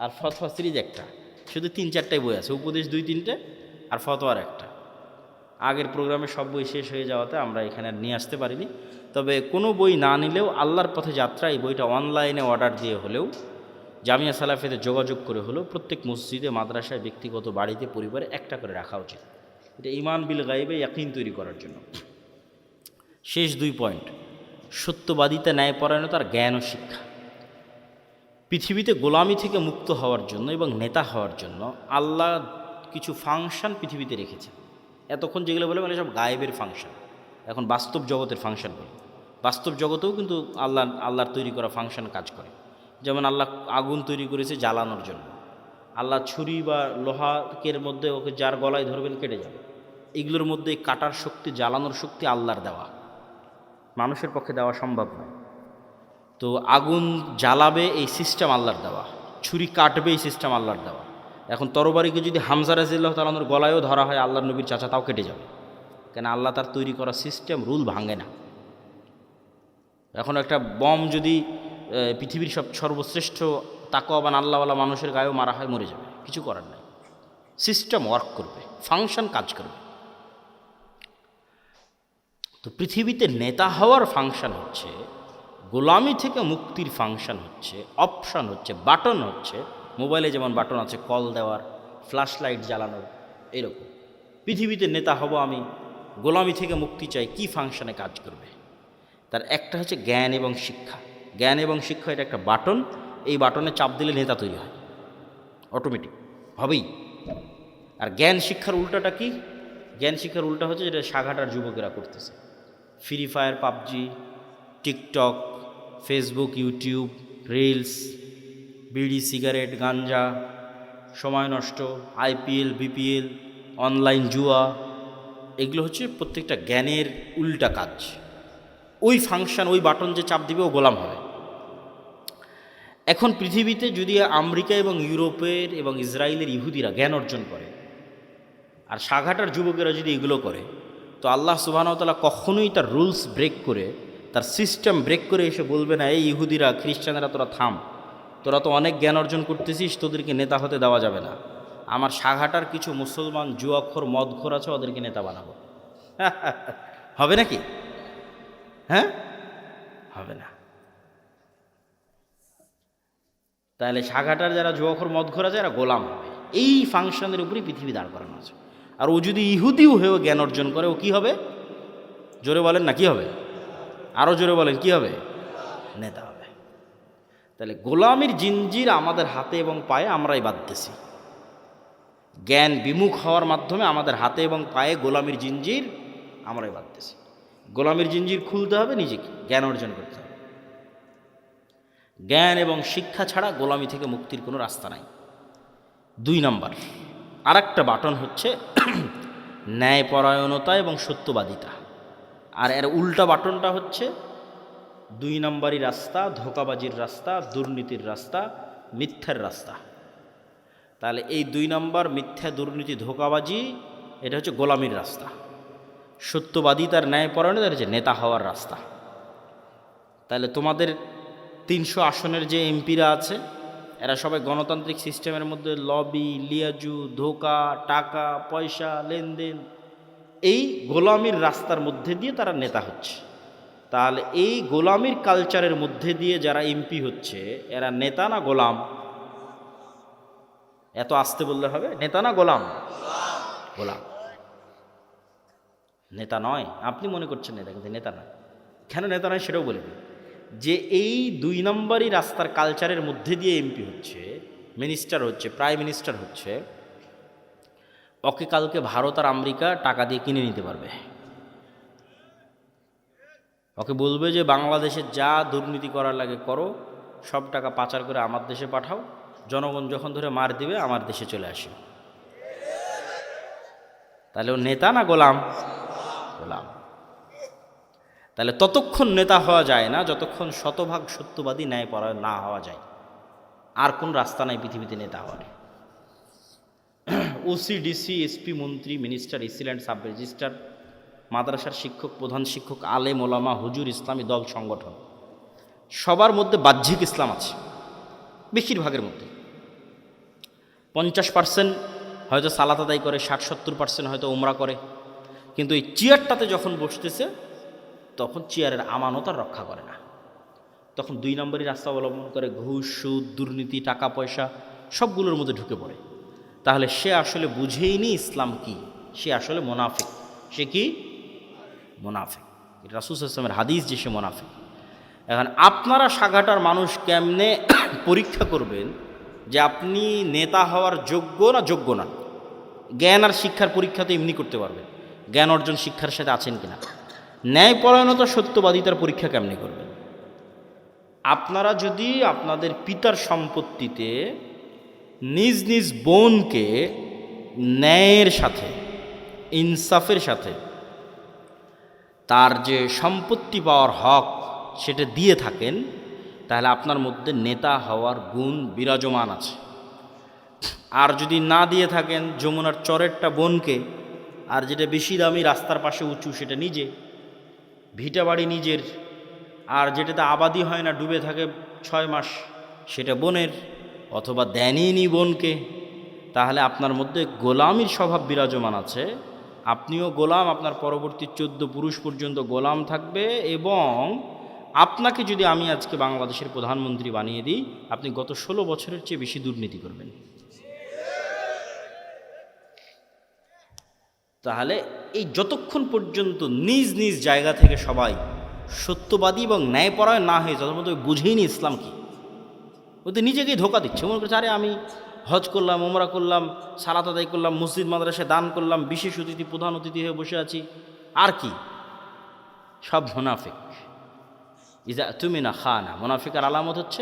আর ফতোয়া সিরিজ একটা। শুধু 3-4টাই বই আছে, উপদেশ 2-3টে আর ফতোয়ার একটা। আগের প্রোগ্রামে সব বই শেষ হয়ে যাওয়াতে আমরা এখানে নিয়ে আসতে পারিনি। তবে কোনো বই না নিলেও আল্লাহর পথে যাত্রা এই বইটা অনলাইনে অর্ডার দিয়ে হলেও, জামিয়া সালাফিতে যোগাযোগ করে হলেও প্রত্যেক মসজিদে, মাদ্রাসায়, ব্যক্তিগত বাড়িতে, পরিবারে একটা করে রাখা উচিত। এটা ঈমান বিল গায়বে ইয়াকিন তৈরি করার জন্য। শেষ 2 পয়েন্ট। সত্যবাদিতা, ন্যায়পরায়ণতার জ্ঞান ও শিক্ষা। পৃথিবীতে গোলামি থেকে মুক্ত হওয়ার জন্য এবং নেতা হওয়ার জন্য আল্লাহ কিছু ফাংশন পৃথিবীতে রেখেছেন। এতক্ষণ যেগুলো বলে মানে সব গায়েবের ফাংশন, এখন বাস্তব জগতের ফাংশন বলে। বাস্তব জগতেও কিন্তু আল্লাহর তৈরি করা ফাংশন কাজ করে। যেমন আল্লাহ আগুন তৈরি করেছে জ্বালানোর জন্য। আল্লাহ ছুরি বা লোহাকের মধ্যে ওকে যার গলায় ধরবেন কেটে যাবে। এগুলোর মধ্যে কাটার শক্তি, জ্বালানোর শক্তি আল্লাহর দেওয়া, মানুষের পক্ষে দেওয়া সম্ভব নয়। তো আগুন জ্বালাবে এই সিস্টেম আল্লাহর দেওয়া, ছুরি কাটবে এই সিস্টেম আল্লাহর দেওয়া। এখন তরবারিকে যদি হামজা রাদিয়াল্লাহু তাআলার গলায়ও ধরা হয়, আল্লাহর নবীর চাচা, তাও কেটে যাবে। কেন? আল্লাহ তার তৈরি করা সিস্টেম, রুল ভাঙে না। এখন একটা বম যদি পৃথিবীর সর্বশ্রেষ্ঠ তাকওয়াবান আল্লাহওয়ালা মানুষের গায়েও মারা হয়, মরে যাবে, কিছু করার নাই। সিস্টেম ওয়ার্ক করবে, ফাংশন কাজ করবে। তো পৃথিবীতে নেতা হওয়ার ফাংশন হচ্ছে, গোলামি থেকে মুক্তির ফাংশন হচ্ছে, অপশান হচ্ছে, বাটন হচ্ছে। মোবাইলে যেমন বাটন আছে কল দেওয়ার, ফ্ল্যাশ লাইট জ্বালানোর, এরকম পৃথিবীতে নেতা হব আমি, গোলামি থেকে মুক্তি চাই, কি ফাংশনে কাজ করবে? তার একটা হচ্ছে জ্ঞান এবং শিক্ষা। জ্ঞান এবং শিক্ষা এটা একটা বাটন, এই বাটনে চাপ দিলে নেতা তৈরি হয়, অটোমেটিক হবেই। আর জ্ঞান শিক্ষার উল্টাটা কি? জ্ঞান শিক্ষার উল্টা হচ্ছে যেটা সাঘাটার যুবকেরা করতেছে। Free fire, PUBG, TikTok, Facebook, YouTube, reels, বিড়ি, সিগারেট, গাঞ্জা, সময় নষ্ট, আইপিএল, বিপিএল, অনলাইন জুয়া, এগুলো হচ্ছে প্রত্যেকটা জ্ঞানের উল্টা কাজ। ওই ফাংশন, ওই বাটন যে চাপ দিবে ও গোলাম হবে। এখন পৃথিবীতে যদি আমেরিকা এবং ইউরোপের এবং ইসরায়েলের ইহুদিরা জ্ঞান অর্জন করে আর সাঘাটার যুবকেরা যদি এগুলো করে, তো আল্লাহ সুবহানাহু ওয়া তাআলা কখনোই তার রুলস ব্রেক করে, তার সিস্টেম ব্রেক করে এসে বলবে না, এই ইহুদিরা, খ্রিস্টানেরা, তোরা থাম, তোরা তো অনেক জ্ঞান অর্জন করতেছিস, তোদেরকে নেতা হতে দেওয়া যাবে না। আমার সাঘাটার কিছু মুসলমান জুয়াখোর, মদখোর আছে, ওদেরকে নেতা বানাবো। হবে নাকি? হ্যাঁ, হবে না। তাহলে সাঘাটার যারা জুয়াখোর, মদখোর আছে, এরা গোলাম হবে। এই ফাংশনের উপরই পৃথিবী দাঁড় করানো আছে। আর ও যদি ইহুদিও হয়েও জ্ঞান অর্জন করে, ও কি হবে? জোরে বলেন না, কি হবে? আরও জোরে বলেন, কি হবে? নেতা হবে। তাহলে গোলামির জিঞ্জির আমাদের হাতে এবং পায়ে আমরাই বাঁধতেছি। জ্ঞান বিমুখ হওয়ার মাধ্যমে আমাদের হাতে এবং পায়ে গোলামির জিঞ্জির আমরাই বাঁধতেছি। গোলামির জিঞ্জির খুলতে হবে নিজেকে, জ্ঞান অর্জন করতে হবে। জ্ঞান এবং শিক্ষা ছাড়া গোলামি থেকে মুক্তির কোনো রাস্তা নাই। 2 নাম্বার আর একটা বাটন হচ্ছে ন্যায়পরায়ণতা এবং সত্যবাদিতা। আর এর উল্টা বাটনটা হচ্ছে 2 নাম্বারই রাস্তা, ধোঁকাবাজির রাস্তা, দুর্নীতির রাস্তা, মিথ্যার রাস্তা। তাহলে এই 2 নাম্বার, মিথ্যা, দুর্নীতি, ধোঁকাবাজি, এটা হচ্ছে গোলামির রাস্তা। সত্যবাদিতার, ন্যায়পরায়ণতা হচ্ছে নেতা হওয়ার রাস্তা। তাহলে তোমাদের 300 আসনের যে এমপিরা আছে, এরা সবাই গণতান্ত্রিক সিস্টেমের মধ্যে লবি, লিয়াজু, ধোঁকা, টাকা পয়সা, লেনদেন, এই গোলামির রাস্তার মধ্যে দিয়ে তারা নেতা হচ্ছে। তাহলে এই গোলামির কালচারের মধ্যে দিয়ে যারা এমপি হচ্ছে, এরা নেতা না গোলাম? এত আস্তে বললে হবে? নেতা না গোলাম? গোলাম। নেতা নয়। আপনি মনে করছেন নেতা, কিন্তু নেতা নয়। কেন নেতা নয় সেটাও বলে দিই। যে এই 2 নম্বরই রাস্তার কালচারের মধ্যে দিয়ে এমপি হচ্ছে, মিনিস্টার হচ্ছে, প্রাইম মিনিস্টার হচ্ছে, ওকে কালকে ভারত আর আমেরিকা টাকা দিয়ে কিনে নিতে পারবে। ওকে বলবে যে বাংলাদেশে যা দুর্নীতি করার লাগে করো, সব টাকা পাচার করে আমার দেশে পাঠাও, জনগণ যখন ধরে মার দিবে আমার দেশে চলে আসো। তাহলে ও নেতা না গোলাম? গোলাম। তাহলে ততক্ষণ নেতা হওয়া যায় না যতক্ষণ শতভাগ সত্যবাদী, ন্যায়পরায়ণ না হওয়া যায়। আর কোন রাস্তা নাই পৃথিবীতে নেতা হওয়ার। ওসি, ডিসি, এসপি, মন্ত্রী, মিনিস্টার, এসিল্যান্ড, সাব রেজিস্ট্রার, মাদ্রাসার শিক্ষক, প্রধান শিক্ষক, আলেম, ওলামা, হুজুর, ইসলামী দল, সংগঠন, সবার মধ্যে বাহ্যিক ইসলাম আছে। বেশিরভাগের মধ্যে 50% হয়তো সালাত আদায় করে, 60-70% হয়তো উমরা করে। কিন্তু এই চেয়ারটাতে যখন বসতেছে, তখন চেয়ারের আমানত আর রক্ষা করে না। তখন 2 নম্বরই রাস্তা অবলম্বন করে, ঘুষ, সুদ, দুর্নীতি, টাকা পয়সা সবগুলোর মধ্যে ঢুকে পড়ে। তাহলে সে আসলে বুঝেইনি ইসলাম কি, সে আসলে মোনাফিক। সে কি? মোনাফিক। এটা রাসূল সাল্লাল্লাহু আলাইহি ওয়াসাল্লামের হাদিস যে সে মোনাফিক। এখন আপনারা সাঘাটার মানুষ কেমনে পরীক্ষা করবেন যে আপনি নেতা হওয়ার যোগ্য না যোগ্য না? জ্ঞান আর শিক্ষার পরীক্ষা তো এমনি করতে পারবেন, জ্ঞান অর্জন শিক্ষার সাথে আছেন কিনা। ন্যায়পরায়ণতা, সত্যবাদিতার পরীক্ষা কেমনি করবেন? আপনারা যদি আপনাদের পিতার সম্পত্তিতে নিজ নিজ বোনকে ন্যায়ের সাথে, ইনসাফের সাথে তার যে সম্পত্তি পাওয়ার হক সেটা দিয়ে থাকেন, তাহলে আপনার মধ্যে নেতা হওয়ার গুণ বিরাজমান আছে। আর যদি না দিয়ে থাকেন, যমুনার চরেরটা বোনকে, আর যেটা বেশি দামি রাস্তার পাশে উঁচু সেটা নিজে, ভিটা বাড়ি নিজের, আর যেটাতে আবাদি হয় না, ডুবে থাকে 6 মাস, সেটা বোনের, অথবা দেনইনি বোনকে, তাহলে আপনার মধ্যে গোলামির স্বভাব বিরাজমান আছে। আপনিও গোলাম, আপনার পরবর্তী 14 পুরুষ পর্যন্ত গোলাম থাকবে। এবং আপনাকে যদি আমি আজকে বাংলাদেশের প্রধানমন্ত্রী বানিয়ে দিই, আপনি গত 16 বছরের চেয়ে বেশি দুর্নীতি করবেন। তাহলে এই যতক্ষণ পর্যন্ত নিজ নিজ জায়গা থেকে সবাই সত্যবাদী এবং ন্যায়পরায়ণ না হয়ে, যত মতো বুঝেইনি ইসলাম কি, ও তো নিজেকেই ধোকা দিচ্ছে। মনে করছে আরে আমি হজ করলাম, উমরা করলাম, সালাত আদায় করলাম, মসজিদ মাদ্রাসায় দান করলাম, বিশেষ অতিথি প্রধান অতিথি হয়ে বসে আছি, আর কি? সব মুনাফিক। ইজা তুমি না খানা, মুনাফিকের আলামত হচ্ছে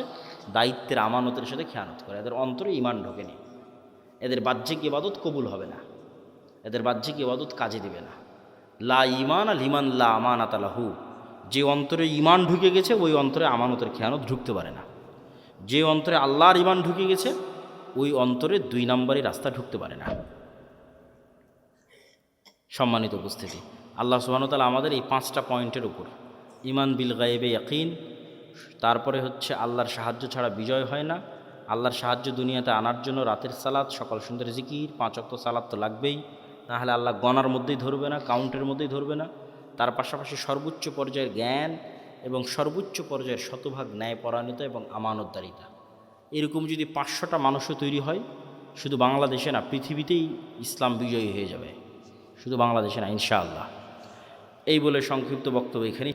দায়িত্বের আমানতের সাথে খেয়ানত করে। এদের অন্তরে ইমান ঢোকেনি, এদের বাহ্যিক ইবাদত কবুল হবে না, এদের বাহ্যিক ইবাদত কাজে দিবে না। লা ইমান আল ইমান লা আমানাত লাহু, যে অন্তরে ইমান ঢুকে গেছে ওই অন্তরে আমানতের খেয়ানত ঢুকতে পারে না। যে অন্তরে আল্লাহর ইমান ঢুকে গেছে ওই অন্তরে 2 নম্বরই রাস্তা ঢুকতে পারে না। সম্মানিত উপস্থিতি, আল্লাহ সুবহানাহু ওয়া তাআলা আমাদের এই 5টা পয়েন্টের উপর, ইমান বিল গায়বে ইয়াকিন, তারপরে হচ্ছে আল্লাহর সাহায্য ছাড়া বিজয় হয় না, আল্লাহর সাহায্য দুনিয়াতে আনার জন্য রাতের সালাত, সকাল সন্ধ্যের জিকির, 5 ওয়াক্ত সালাত তো লাগবেই, নাহলে আল্লাহ গণার মধ্যেই ধরবে না, কাউন্টের মধ্যেই ধরবে না। তার পাশাপাশি সর্বোচ্চ পর্যায়ের জ্ঞান এবং সর্বোচ্চ পর্যায়ের শতভাগ ন্যায়পরায়ণতা এবং আমানতদারিতা। এরকম যদি 500টা মানুষও তৈরি হয়, শুধু বাংলাদেশে না পৃথিবীতেই ইসলাম বিজয়ী হয়ে যাবে, শুধু বাংলাদেশে না ইনশাআল্লাহ। এই বলে সংক্ষিপ্ত বক্তব্য এখানে